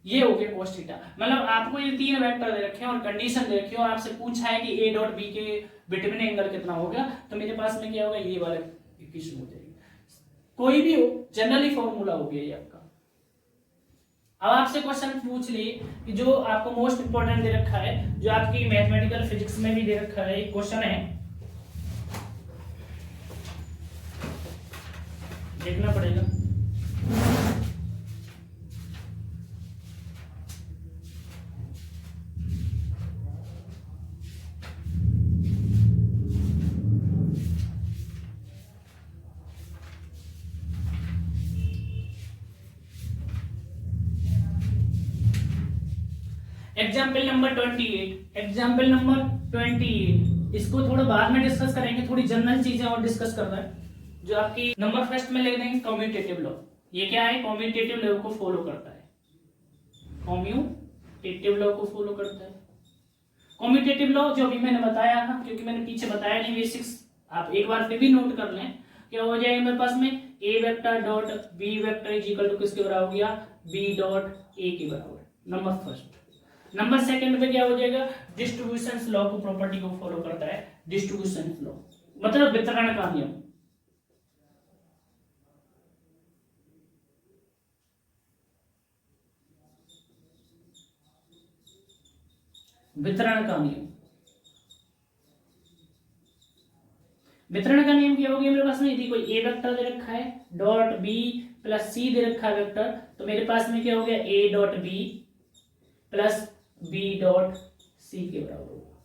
ये हो गया cos थीटा। मतलब आपको ये तीन वेक्टर दे रखे हैं और कंडीशन दे रखी है और आपसे पूछा है कि a डॉट b के बिटवीन एंगल कितना होगा, तो मेरे पास में क्या होगा ये वाला इक्वेशन हो जाएगी। कोई भी हो जनरली फॉर्मूला हो गया ये आपका। अब आपसे क्वेश्चन पूछ लिए कि जो आपको मोस्ट इंपोर्टेंट दे रखा है, जो आपकी मैथमेटिकल फिजिक्स में भी दे रखा है, एक क्वेश्चन है देखना पड़ेगा। एग्जाम्पल नंबर 28, एग्जाम्पल नंबर 28 इसको थोड़ा बाद में डिस्कस करेंगे, थोड़ी जनरल चीजें और डिस्कस कर रहे हैं। जो आपकी नंबर फर्स्ट में लिख देंगे कम्यूटेटिव लॉ। ये क्या है? कम्यूटेटिव लॉ को फॉलो करता है, कम्यूटेटिव लॉ को फॉलो करता है। कम्यूटेटिव लॉ जो अभी मैंने बताया था, क्योंकि मैंने पीछे बताया नहीं बेसिक्स, आप एक बार फिर भी नोट कर लें। क्या हो जाएगा मेरे पास में A vector dot B vector is equal to किसके बराबर हो गया? बी डॉट ए के बराबर, नंबर फर्स्ट। नंबर सेकंड पे क्या हो जाएगा? डिस्ट्रीब्यूशन लॉ को प्रॉपर्टी को फॉलो करता है, डिस्ट्रीब्यूशन लॉ मतलब वितरण का नियम। वितरण का नियम, वितरण का नियम क्या हो गया मेरे पास में? यदि कोई ए वेक्टर दे रखा है डॉट बी प्लस सी दे रखा है वेक्टर, तो मेरे पास में क्या हो गया? A dot B plus B dot C के बराबर होगा।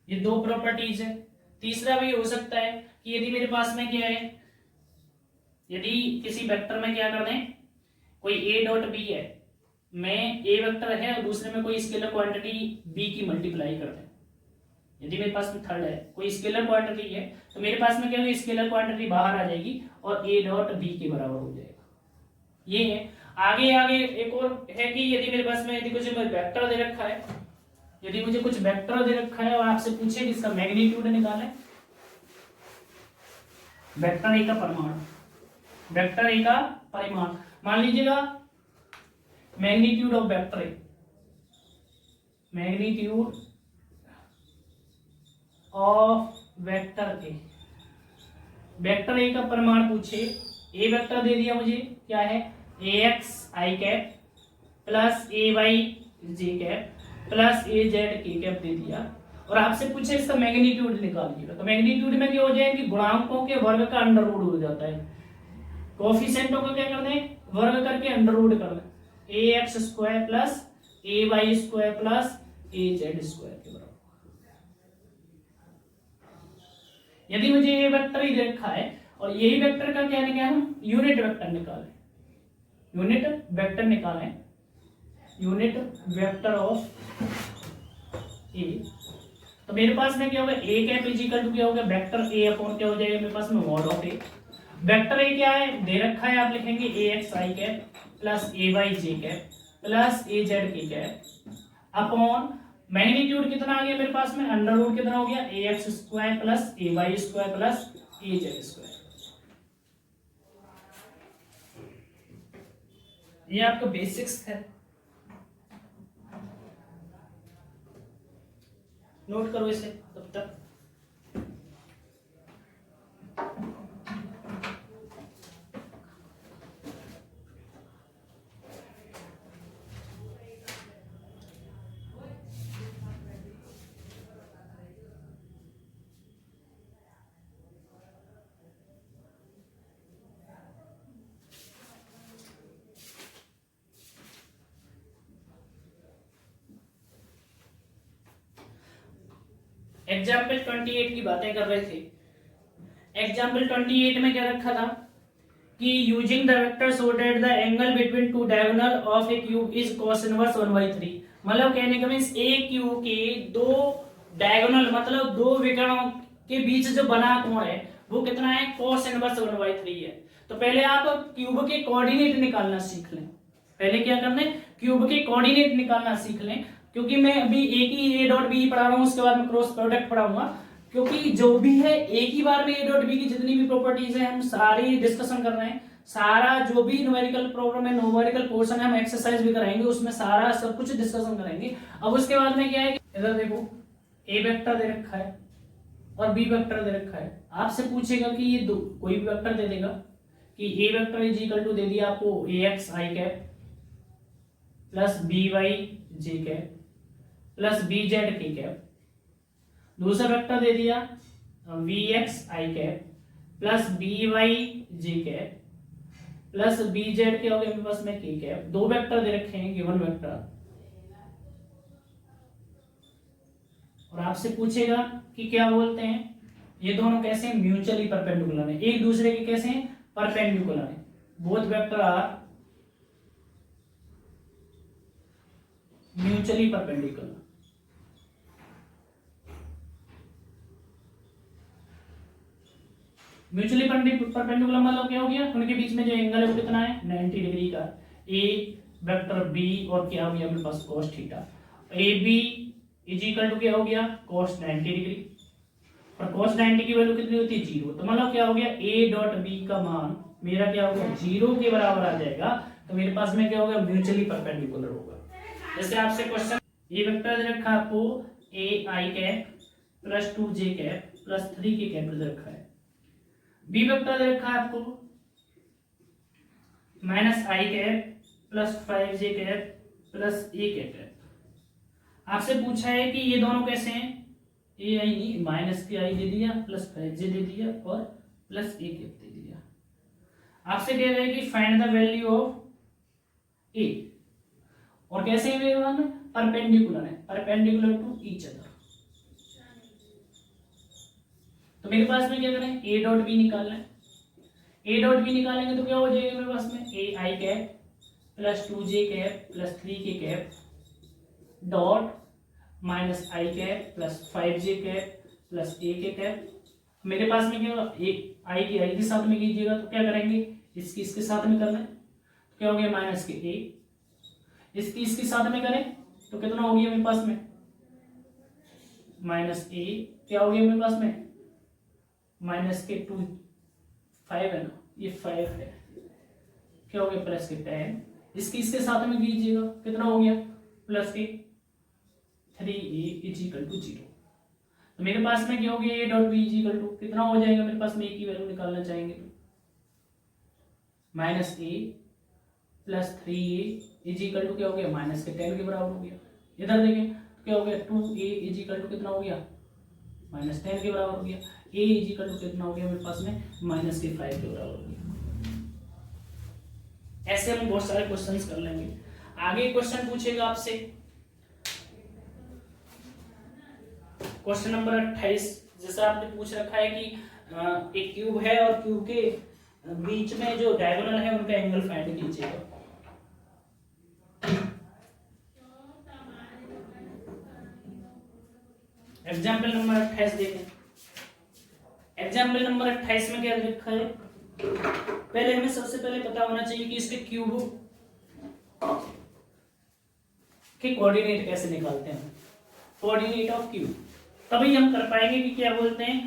ये दो प्रॉपर्टीज है। तीसरा भी हो सकता है कि यदि मेरे पास में क्या है, यदि किसी वेक्टर में क्या कर दें, कोई ए डॉट बी है, मैं ए वेक्टर है और दूसरे में कोई स्केलर क्वांटिटी बी की मल्टीप्लाई कर दें। यदि मेरे पास में थर्ड है, कोई स्केलर क्वांटिटी है, तो मेरे पास में क्या होगा? स्केलर क्वांटिटी बाहर आ जाएगी और ए डॉट बी के बराबर हो जाएगा। ये है। आगे आगे एक और है कि यदि मेरे पास में यदि कुछ वेक्टर दे रखा है, यदि मुझे कुछ वेक्टर दे रखा है और आपसे पूछे कि इसका मैग्नीट्यूड निकालें, वेक्टर ए का परिमाण, वेक्टर ए का परिमाण मान लीजिएगा magnitude of vector A, magnitude of vector A, vector A का परिमाण पूछे। ए वेक्टर दे दिया मुझे, क्या है? ए X I cap plus A Y J cap plus A Z K cap दे दिया, और आपसे पूछे इसका मैग्नीट्यूड निकालिएगा। तो मैग्नीट्यूड में क्या हो जाएगा कि गुणांकों के वर्ग का अंडर रूट हो जाता है, कोफिशिएंटों को क्या कर दें? वर्ग करके अंडर रूट कर दें। ए एक्स स्क्वायर प्लस ए वाई स्क्वायर प्लस ए जेड स्क्वायर के बराबर। यदि मुझे ये वेक्टर ही दे रखा है और यही वेक्टर का क्या निकालें? हम यूनिट वेक्टर निकालें, यूनिट वेक्टर निकालें, यूनिट वेक्टर ऑफ ए। तो मेरे पास में क्या होगा? A cap is equal to क्या होगा? वेक्टर ए अपॉन क्या हो जाएगा मेरे पास में? Mod of A. Vector A क्या है? दे रखा है, आप लिखेंगे ए X I cap plus A Y J cap plus A Z K cap upon magnitude कितना आ गया मेरे पास में? अंडर रूट कितना हो गया? ए एक्स स्क्वायर प्लस ए वाई स्क्वायर प्लस ए जेड स्क्वायर। ये आपका बेसिक्स है, नोट करो इसे तब तक। एग्जाम्पल 28 की बातें कर रहे थे। एग्जाम्पल 28 में क्या रखा था कि using the vector so that the angle between two diagonal of A cube is cos inverse 1/3। मतलब कहने का मीन्स ए क्यू के दो डायगोनल मतलब दो विकर्णों के बीच जो बना कोण है वो कितना है, cos इनवर्स 1/3 है। तो पहले आप क्यूब के कोऑर्डिनेट निकालना सीख लें। पहले क्या करना है, क्यूब के कोऑर्डिनेट निकालना सीख लें, क्योंकि मैं अभी एक ही ए डॉट बी पढ़ा रहा हूँ, उसके बाद में क्रॉस प्रोडक्ट पढ़ाऊंगा। क्योंकि जो भी है एक ही बार में ए डॉट बी की जितनी भी प्रॉपर्टीज है हम सारी डिस्कशन कर रहे हैं। सारा जो भी न्यूमेरिकल प्रॉब्लम है, न्यूमेरिकल पोर्शन है, हम एक्सरसाइज भी कराएंगे, उसमें सारा सब कुछ डिस्कशन करेंगे। अब उसके बाद में क्या है, इधर देखो ए वेक्टर दे रखा है और बी वेक्टर दे रखा है। आपसे पूछेगा कि ये दो कोई भी वेक्टर दे देगा कि A vector is equal to दे दिया आपको A X I cap plus B Y J cap plus B Z K cap. दूसरा वेक्टर दे दिया V X I cap plus B Y J cap plus B Z K हो गए बस में के कैप। दो वेक्टर दे रखे हैं गिवन वेक्टर, और आपसे पूछेगा कि क्या बोलते हैं ये दोनों कैसे म्यूचुअली परपेंडिकुलर है, एक दूसरे के कैसे हैं, परपेंडिकुलर है। Both vector are mutually perpendicular. Mutually perpendicular मतलब क्या हो गया, उनके बीच में जो एंगल है वो कितना है 90 डिग्री का। ए वेक्टर बी और क्या हो गया अपने पास cos theta. A B is equal to क्या हो गया cos 90 डिग्री, और cos 90 की वैल्यू कितनी होती है 0। तो मतलब क्या हो गया ए डॉट बी का मान मेरा क्या होगा 0 के बराबर आ जाएगा। तो मेरे पास में क्या होगा म्यूचुअली परपेंडिकुलर होगा। जैसे आपसे क्वेश्चन ये वेक्टर दे रखा है आपको ए आई कैप प्लस 2 जे कैप प्लस 3 के कैप दे रखा है। बी वेक्टर दे रखा है आपको minus I cap plus 5 J cap plus A cap. आपसे पूछा है कि ये दोनों कैसे हैं, ए आई नहीं माइनस के आई दे दिया प्लस 5 जे दे दिया और प्लस ए कैप दे दिया। आपसे कह रहे हैं कि फाइंड द वैल्यू ऑफ ए, और कैसे है मेरे में परपेंडिकुलर है, परपेंडिकुलर टू ईच अदर। तो मेरे पास में क्या करें ए डॉट बी निकालना है। ए डॉट बी निकालेंगे तो क्या हो जाएगा मेरे पास में ए आई कैप प्लस 2 जे कैप प्लस 3 के कैप डॉट माइनस आई कैप प्लस 5 जे कैप प्लस ए के कैप। मेरे पास में क्या होगा एक आई की आई के साथ में कीजिएगा तो क्या करेंगे इसकी इसके साथ में करना है तो क्या हो गया माइनस के ए, इसकी इसके साथ में करें तो कितना हो गया मेरे पास में माइनस ए, क्या हो गया मेरे पास में माइनस के 2 5 है ना, ये 5 है, क्या हो गया प्लस के 10, इसकी इसके साथ में कीजिएगा कितना हो गया प्लस के 3a इज इक्वल टू 0। तो मेरे पास में क्या हो गया A dot B is equal to कितना हो जाएगा मेरे पास में ए की वैल्यू निकालना चाहेंगे तो minus A plus 3a is equal to क्या हो गया माइनस के 10 के बराबर हो गया। इधर देखें तो क्या हो गया 2a इज इक्वल टू कितना हो गया माइनस 10 के बराबर हो गया। a इज इक्वल टू कितना हो गया मेरे पास में माइनस के 5 के बराबर हो गया। ऐसे हम बहुत सारे क्वेश्चंस कर लेंगे। आगे क्वेश्चन पूछेगा आपसे क्वेश्चन नंबर 28। जैसा आपने पूछ रखा है कि एक क्यूब है और क्यूब के बीच में जो डायगोनल है उनका एंगल फाइंड कीजिएगा। एग्जाम्पल नंबर 28 देखें। एग्जाम्पल नंबर 28 में क्या लिखा है, पहले हमें सबसे पहले पता होना चाहिए कि इसके क्यूब के कोऑर्डिनेट कैसे निकालते हैं। कोऑर्डिनेट ऑफ क्यूब तभी हम कर पाएंगे कि क्या बोलते हैं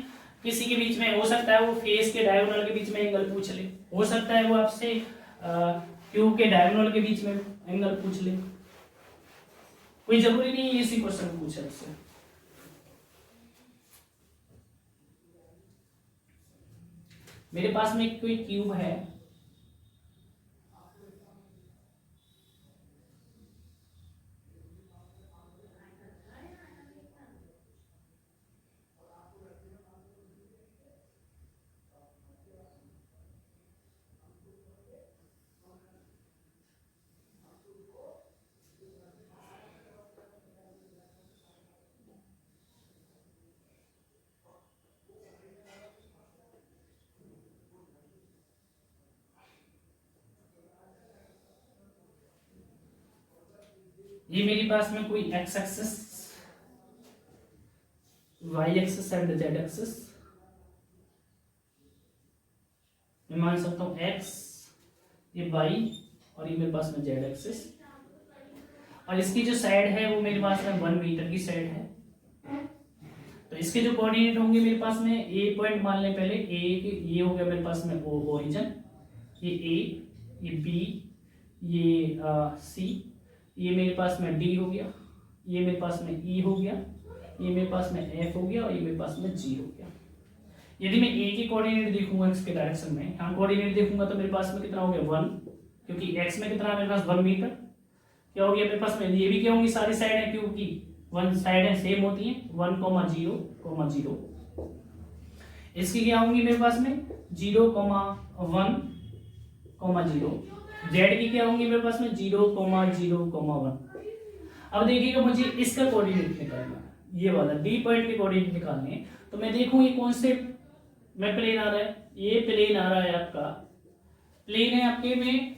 किसी के बीच में हो सकता है वो फेस के डायगोनल के बीच में एंगल पूछ ले, हो सकता है वो आपसे क्यूब के डायगोनल के बीच में एंगल पूछ ले, कोई जरूरी नहीं है इसी क्वेश्चन पूछे उससे। मेरे पास में कोई क्यूब है, ये मेरे पास में कोई X axis, Y axis and Z axis, मैं मान सकता हूं एक्स, ये वाई और ये मेरे पास में जेड एक्सिस, और इसकी जो साइड है वो मेरे पास में 1 मीटर की साइड है। तो इसके जो कोऑर्डिनेट होंगे मेरे पास में, ए पॉइंट मान लें पहले, ये हो गया मेरे पास में ओरिजिन, ये ए, ये बी, ये सी, ये मेरे पास में डी हो गया, ये मेरे पास में ई हो गया, ये मेरे पास में एफ हो गया और ये मेरे पास में जी हो गया। यदि मैं ए के कोऑर्डिनेट देखूंगा एक्स के डायरेक्शन में, यहाँ कोऑर्डिनेट देखूंगा तो मेरे पास में कितना हो गया 1, क्योंकि एक्स में कितना मेरे पास 1 मीटर, क्या हो गया मेरे पास में, ये भी क्या होंगी सारी साइड है क्योंकि 1 साइड है सेम होती है, 1,0,0। इसकी क्या होंगी मेरे पास में 0,1,0। जेड की क्या होंगी मेरे पास में 0,0,1। अब देखिएगा मुझे इसका कोऑर्डिनेट निकालना है, ये वाला डी पॉइंट के कोऑर्डिनेट निकालने हैं। तो मैं देखूं ये कौन से में प्लेन आ रहा है, ये प्लेन आ रहा है आपका, प्लेन है आपके में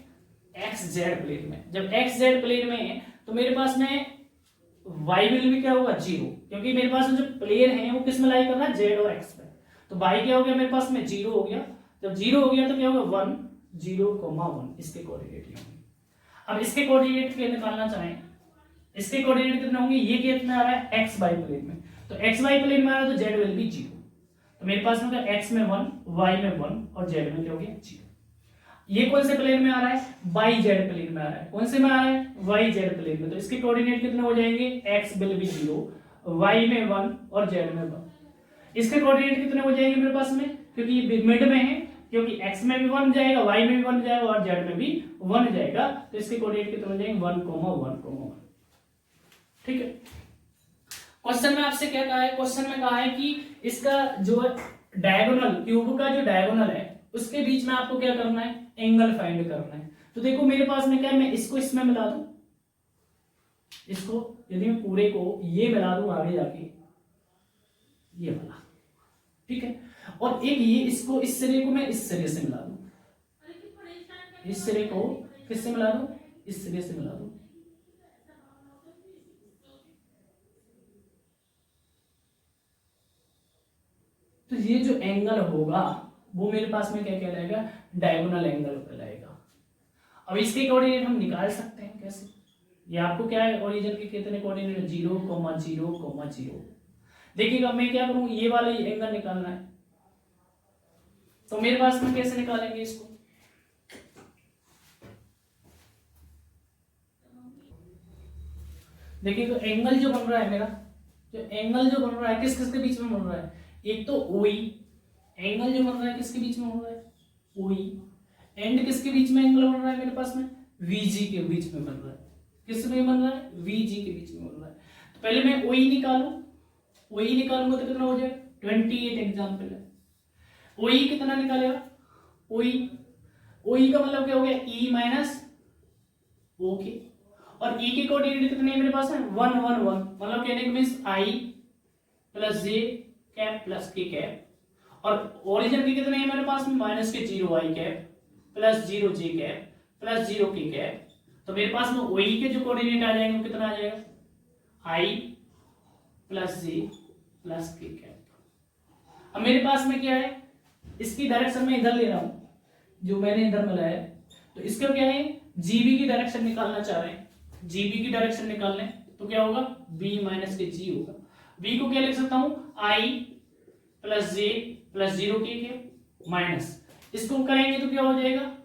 एक्स जेड प्लेन में। जब एक्स जेड प्लेन में है तो मेरे पास में वाई विल भी क्या होगा 0, क्योंकि मेरे पास जो प्लेन है वो किस में लाई कर रहा है, जेड और एक्स में। तो वाई क्या हो गया मेरे पास में 0 हो गया, जब 0 हो गया तो क्या होगा 1, 0,1 इसके कोऑर्डिनेट होंगे। अब इसके कोऑर्डिनेट के निकालना चाहें, इसके कोऑर्डिनेट कितने होंगे, ये कितना आ रहा है एक्स वाई प्लेन में, तो एक्स वाई प्लेन में आ रहा है तो जेड विल बी 0। तो मेरे पास में एक्स में 1, वाई में 1 और जेड में क्या हो गया 0। ये कौन से प्लेन में आ रहा है, वाई जेड प्लेन में आ रहा है। कौन से में आ रहा है, वाई जेड प्लेन में। तो इसके कोऑर्डिनेट कितने हो जाएंगे, एक्स विल बी 0, वाई में 1 और जेड में 1। इसके कोऑर्डिनेट कितने हो जाएंगे मेरे पास में, क्योंकि ये मिड में है, क्योंकि एक्स में भी 1 जाएगा, वाई में भी 1 जाएगा और जेड में भी 1 जाएगा। तो इसके कोऑर्डिनेट कितने हो जाएंगे 1,1,1। ठीक है। क्वेश्चन में आपसे क्या कहा है, क्वेश्चन में कहा है कि इसका जो डायगोनल, क्यूब का जो डायगोनल है उसके बीच में आपको क्या करना है, एंगल फाइंड करना है। तो देखो मेरे पास में क्या है, मैं इसको इसमें मिला दूं, इसको यदि मैं पूरे को ये मिला दूं आगे जाके, ये वाला, ठीक है। और एक ये इसको, इस सिरे को मैं इस सिरे से मिला दूं, इस सिरे को किससे मिला दूं, इस सिरे से मिला दूं। तो ये जो एंगल होगा वो मेरे पास में क्या कहलाएगा, डायगोनल एंगल कहलाएगा। अब इसके कोऑर्डिनेट हम निकाल सकते हैं कैसे, ये आपको क्या है, ओरिजिन के कितने कोऑर्डिनेट, 0,0,0। देखिएगा मैं क्या करूं, ये वाला एंगल निकालना है, तो मेरे पास में कैसे निकालेंगे इसको, देखिए तो एंगल जो बन रहा है मेरा, जो एंगल जो बन रहा है किस किस के बीच में बन रहा है, एक तो ओई एंगल जो बन रहा है किसके बीच में बन रहा है, ओई, एंड किसके बीच में एंगल बन रहा है मेरे पास में, वीजी के बीच में बन रहा है। किस में बन रहा है, वीजी के बीच में बन रहा है। तो पहले मैं ओई निकालूं, ओई निकालूंगा तो कितना हो जाएगा 28 एग्जांपल है। ओई कितना निकालेगा, ओई, ओई का मतलब क्या हो गया ई माइनस ओ के, और ई के कोऑर्डिनेट कितने हैं मेरे पास है 1, 1, 1, मतलब कहने का means I plus J cap plus K cap, और ओरिजिन के कितने हैं मेरे पास में माइनस के 0 आई कैप प्लस 0 जे कैप प्लस 0 के कैप। तो मेरे पास में ओई के जो कोऑर्डिनेट आ जाएंगे वो कितना आ जाएगा, आई प्लस जे प्लस के कैप। अब मेरे पास में क्या है, इसकी डायरेक्शन में इधर ले रहा हूं, जो मैंने इधर मिलाया है, तो इसका क्या है, जीबी की डायरेक्शन निकालना चाह रहे हैं, जीबी की डायरेक्शन निकालने, तो क्या होगा बी माइनस के जी होगा। बी को क्या लिख सकता हूं, आई प्लस जे प्लस 0 के माइनस, इसको करेंगे तो क्या हो जाएगा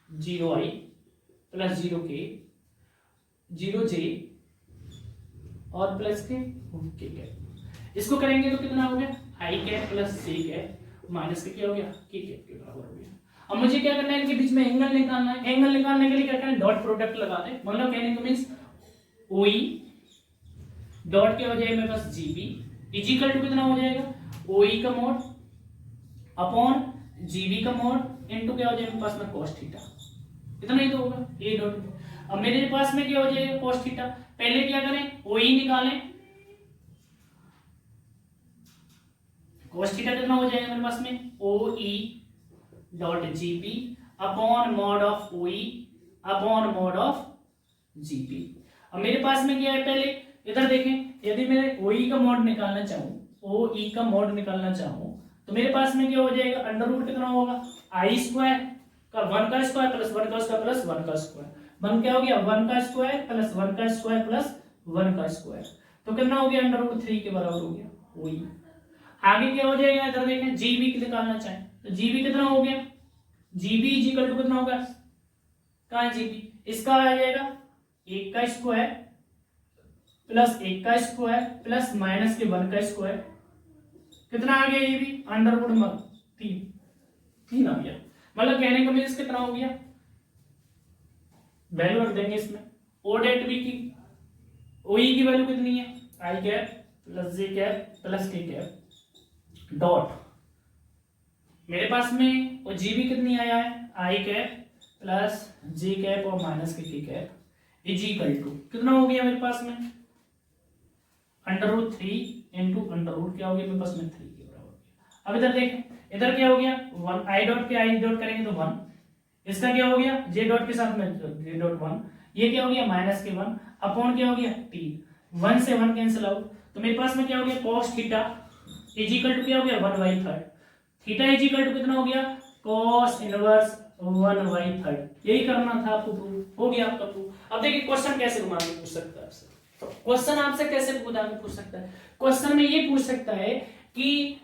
0 आई प्लस 0 के 0 जे और प्लस के कैप, इसको करेंगे तो कितना हो गया आई cap plus J cap minus के क्या हो गया के कैप के बराबर हो गया। अब मुझे क्या करना है, इनके बीच में एंगल निकालना है। एंगल निकालने के लिए क्या करना है, डॉट प्रोडक्ट लगा दे, मतलब कहने को मींस ओई डॉट क्या हो जाएगा मेरे पास जीबी इजिकल टू कितना हो जाएगा ओई का मोड अपॉन जीबी का मोड इनटू क्या हो जाएगा मेरे पास में cos थीटा, इतना ही तो होगा ए डॉट। अब मेरे पास में क्या हो जाएगा cos थीटा, पहले क्या करें ओई निकालें, cos थीटा कितना हो जाएगा मेरे पास में O E dot GB upon mod of OE upon mod of GP. अब मेरे पास में क्या है, पहले इधर देखें, यदि मैं ओई का मॉड निकालना चाहूँ, ओई का मॉड निकालना चाहूँ, तो मेरे पास में क्या हो जाएगा, अंडर रूट कितना होगा, आई स्क्वायर का 1 का स्क्वायर प्लस 1 का स्क्वायर प्लस 1 का स्क्वायर, वन क्या हो गया, 1 का स्क्वायर प्लस 1 का स्क्वायर प्लस 1 का स्क्वायर, तो कितना हो गया, अंडर रूट 3 के बराबर हो गया ओई। आगे क्या हो जाएगा, इधर देखें, जीबी निकालना चाहें तो जीबी कितना हो गया, जीबी इज इक्वल टू कितना होगा, कहाँ है जीबी, इसका आ जाएगा 1 का स्क्वायर प्लस 1 का स्क्वायर प्लस माइनस के 1 का स्क्वायर, कितना आ गया, ये भी अंडर रूट 3 आ गया। मतलब कहने का मीन्स कितना हो गया, वैल्यू रख देंगे इसमें, ओ डेट बी की, ओई की वैल्यू कितनी है, I cap plus J cap plus K cap dot, मेरे पास में वो जीबी कितनी आया है, I cap plus J cap और minus K cap is equal to कितना हो गया मेरे पास में, under root 3 into under root क्या हो गया मेरे पास में 3 के बराबर हो गया। अब इधर देखें, इधर क्या हो गया, 1 आई डॉट के आई डॉट करेंगे तो 1, इसका क्या हो गया, जे डॉट के साथ में जे डॉट 1, ये क्या हो गया माइनस के 1 अपॉन क्या हो गया 3, 1 से 1 कैंसिल आउट, तो मेरे पास में क्या हो गया, cos theta is equal to क्या हो गया 1/3, थीटा इज इक्वल टू कितना हो गया, cos इनवर्स 1/3। यही करना था आपको, प्रूफ हो गया आपका प्रूफ। अब देखिए क्वेश्चन कैसे घुमा के पूछ सकता है आपसे, क्वेश्चन आपसे कैसे पूछ सकता है, क्वेश्चन में ये पूछ सकता है कि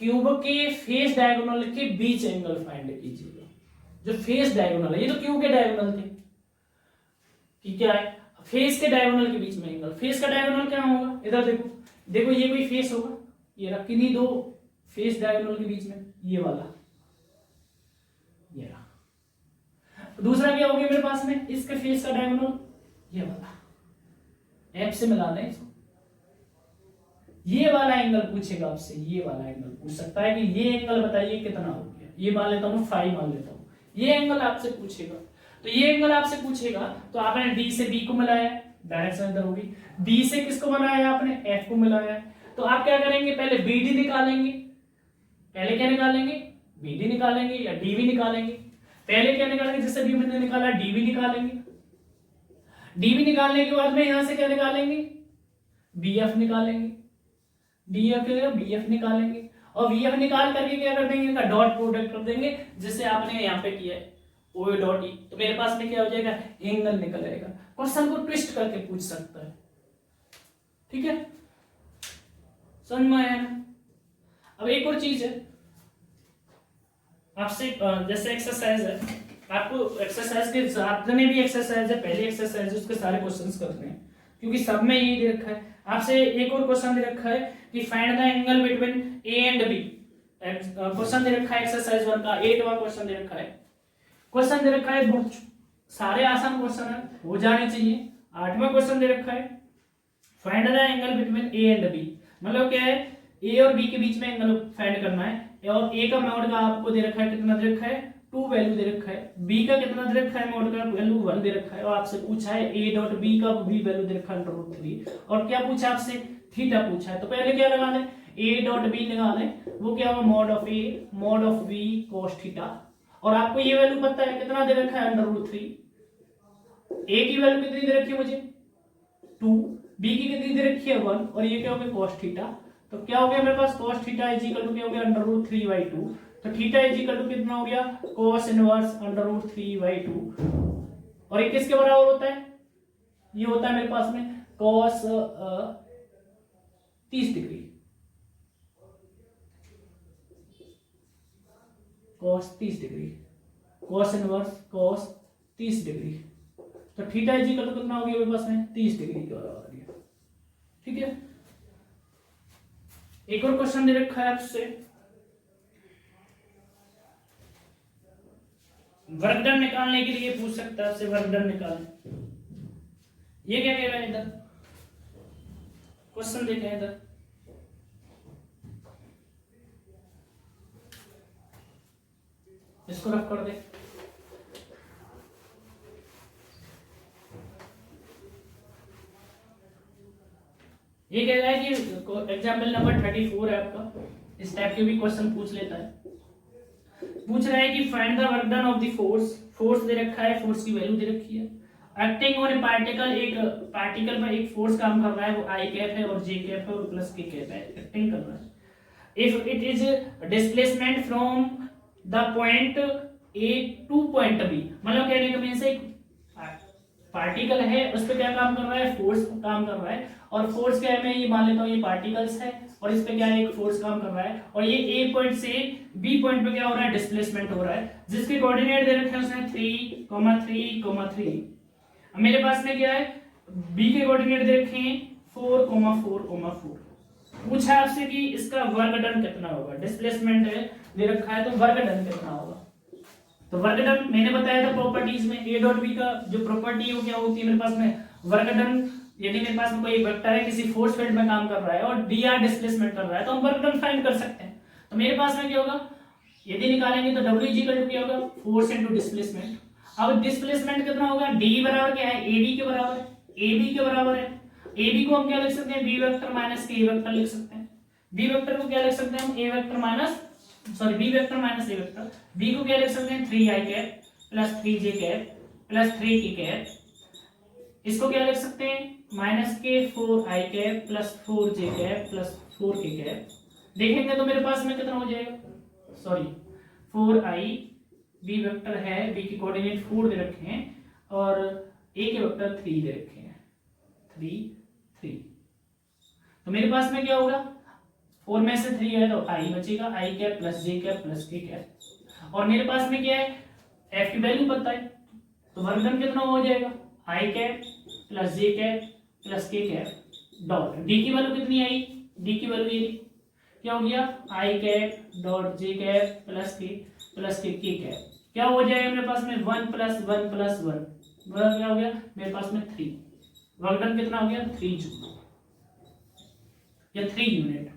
क्यूब के फेस डायगोनल के बीच एंगल फाइंड कीजिएगा, जो फेस डायगोनल है, ये तो क्यूब के डायगोनल थे कि क्या है, फेस के डायगोनल के बीच में एंगल, फेस का डायगोनल क्या होगा, इधर देखो, देखो ये कोई फेस होगा, ये रहा, किन्हीं दो फेस डायगोनल के बीच में, ये वाला, ये रहा। दूसरा क्या हो गया मेरे पास में, इसके फेस का डायगोनल ये वाला, एफ से मिला लें इसको, ये वाला एंगल पूछेगा आपसे, ये वाला एंगल पूछ सकता है कि ये एंगल बताइए कितना हो गया, ये मान लेता हूं 5 मान लेता हूं, ये एंगल आपसे पूछेगा, तो ये एंगल आपसे पूछेगा, तो आपने डी से बी को मिलाया, डायरेक्शन इधर होगी, बी से किसको बनाया आपने, एफ को मिलाया, तो आप क्या करेंगे, पहले बीडी निकालेंगे, पहले क्या निकालेंगे, बीडी निकालेंगे या डीवी निकालेंगे, पहले क्या निकालेंगे, जैसे बी मैंने निकाला डीवी निकालेंगे, डीवी निकालने के बाद में यहां से क्या निकालेंगे, बीएफ निकालेंगे, डीएफ बीएफ निकालेंगे, और बीएफ निकाल करके क्या कर देंगे, इनका डॉट प्रोडक्ट कर देंगे, जैसे आपने यहाँ पे किया है ओ डॉट ई, तो मेरे पास में क्या हो जाएगा, एंगल निकल आएगा। क्वेश्चन को ट्विस्ट करके पूछ सकता है, ठीक है, समझ में आया ना। अब एक और चीज है आपसे, जैसे एक्सरसाइज है, आपको एक्सरसाइज के साथ में भी एक्सरसाइज है, पहले एक्सरसाइज उसके सारे क्वेश्चंस करने हैं, क्योंकि सब में यही दे रखा है। आपसे एक और क्वेश्चन दे रखा है कि find the angle between A and B, question दे रखा है एक्सरसाइज 1 का 8वां क्वेश्चन दे रखा है, क्वेश्चन दे रखा है, बहुत सारे आसान क्वेश्चन है, हो जाने चाहिए। 8वां क्वेश्चन दे रखा है, find the angle between A and B, मतलब क्या है, ए और बी के बीच में एंगल फाइंड करना है, और ए का मोड का आपको दे रखा है, कितना दे रखा है 2 वैल्यू दे रखा है, बी का कितना दे रखा है, मोड का वैल्यू 1 दे रखा है, और आपसे पूछा है ए डॉट बी का बी वैल्यू दे रखा है √3, और क्या पूछा आपसे, थीटा पूछा है, तो पहले क्या लगा लें, ए डॉट बी लगा लें, वो क्या होगा mod of A mod of B cos theta, और आपको ये वैल्यू पता है कितना दे रखा है √3, ए की वैल्यू कितनी दे रखी है मुझे 2, बी की कितनी दे रखी है 1, और ये क्या हो गया cos थीटा, तो क्या हो गया मेरे पास cos theta is equal to क्या हो गया √3/2, तो थीटा इज इक्वल टू कितना हो गया cos इनवर्स √3/2, और ये किसके बराबर होता है, ये होता है मेरे पास में cos 30 degree, cos 30 degree, cos inverse cos 30 degree, तो थीटा इज इक्वल टू कितना हो गया मेरे पास में 30 डिग्री के बराबर आ गया, ठीक है। एक और क्वेश्चन दे रखा है आपसे, वर्क डन निकालने के लिए पूछ सकता है आपसे, वर्क डन निकालें, ये क्या कह रहा है, इधर क्वेश्चन देखें, इधर इसको रख कर दे, ये कह रहा है कि एग्जाम्पल नंबर 34 है आपका, इस टाइप के भी क्वेश्चन पूछ लेता है, पूछ रहा है कि find the work done of the force, force दे रखा है, फोर्स की वैल्यू दे रखी है, एक्टिंग ऑन ए पार्टिकल, एक पार्टिकल पर एक फोर्स काम कर रहा है, वो आई कैप है और जे कैप है और प्लस के कैप है, एक्टिंग कर रहा है। If it is displacement from the point A to point B, मतलब कहने का मीन्स एक पार्टिकल है, उस पर क्या काम कर रहा है, फोर्स काम कर रहा है, और फोर्स क्या है, मैं ये मान लेता हूँ ये पार्टिकल्स है और इस पे क्या है, एक फोर्स काम कर रहा है, और ये ए पॉइंट से बी पॉइंट पे क्या हो रहा है, डिस्प्लेसमेंट हो रहा है, जिसके कोऑर्डिनेट दे रखे हैं उसने 3,3,3। मेरे पास में क्या है, बी के कोऑर्डिनेट दे रखे हैं 4,4,4। पूछा आपसे कि इसका वर्क डन कितना होगा, डिस्प्लेसमेंट दे रखा है तो वर्क डन कितना होगा। तो वर्क डन मैंने बताया था प्रॉपर्टीज में, ए डॉट बी का जो प्रॉपर्टी है क्या होती है मेरे पास में, वर्क डन। यदि मेरे पास में कोई वेक्टर है किसी फोर्स फील्ड में काम कर रहा है और डी आर डिस्प्लेसमेंट कर रहा है तो हम वर्क डन फाइंड कर सकते हैं। तो मेरे पास में क्या होगा, यदि निकालेंगे तो डब्ल्यू इज इक्वल टू क्या होगा, फोर्स इनटू डिस्प्लेसमेंट। अब डिस्प्लेसमेंट कितना होगा, डी बराबर क्या है, ए बी के बराबर है, ए बी के बराबर है। ए बी को हम क्या लिख सकते हैं, बी वेक्टर माइनस के ए वेक्टर लिख सकते हैं। बी वेक्टर को क्या लिख सकते हैं हम, A vector minus B vector minus A vector. B को क्या लिख सकते हैं, 3i cap plus 3j cap plus 3k cap. इसको क्या लिख सकते हैं, माइनस के 4i cap plus 4j cap plus 4k cap. देखेंगे तो मेरे पास में कितना हो जाएगा, सॉरी 4i, बी वेक्टर है, बी की कोऑर्डिनेट 4 दे रखे हैं और ए के वेक्टर 3 दे रखे हैं, 3 तो मेरे पास में क्या होगा, 4 में से 3 है तो i बचेगा, i cap plus j cap plus k cap. और मेरे पास में क्या है, f की वैल्यू पता है तो वर्क डन कितना हो जाएगा, i cap plus j cap plus k cap dot d की वैल्यू कितनी आई, d की वैल्यू ये क्या हो गया, i cap dot j cap plus k cap. क्या हो जाएगा मेरे पास में 1 प्लस 1 प्लस 1, क्या हो गया मेरे पास में 3। वर्क डन कितना हो गया, 3 जूल या 3 यूनिट।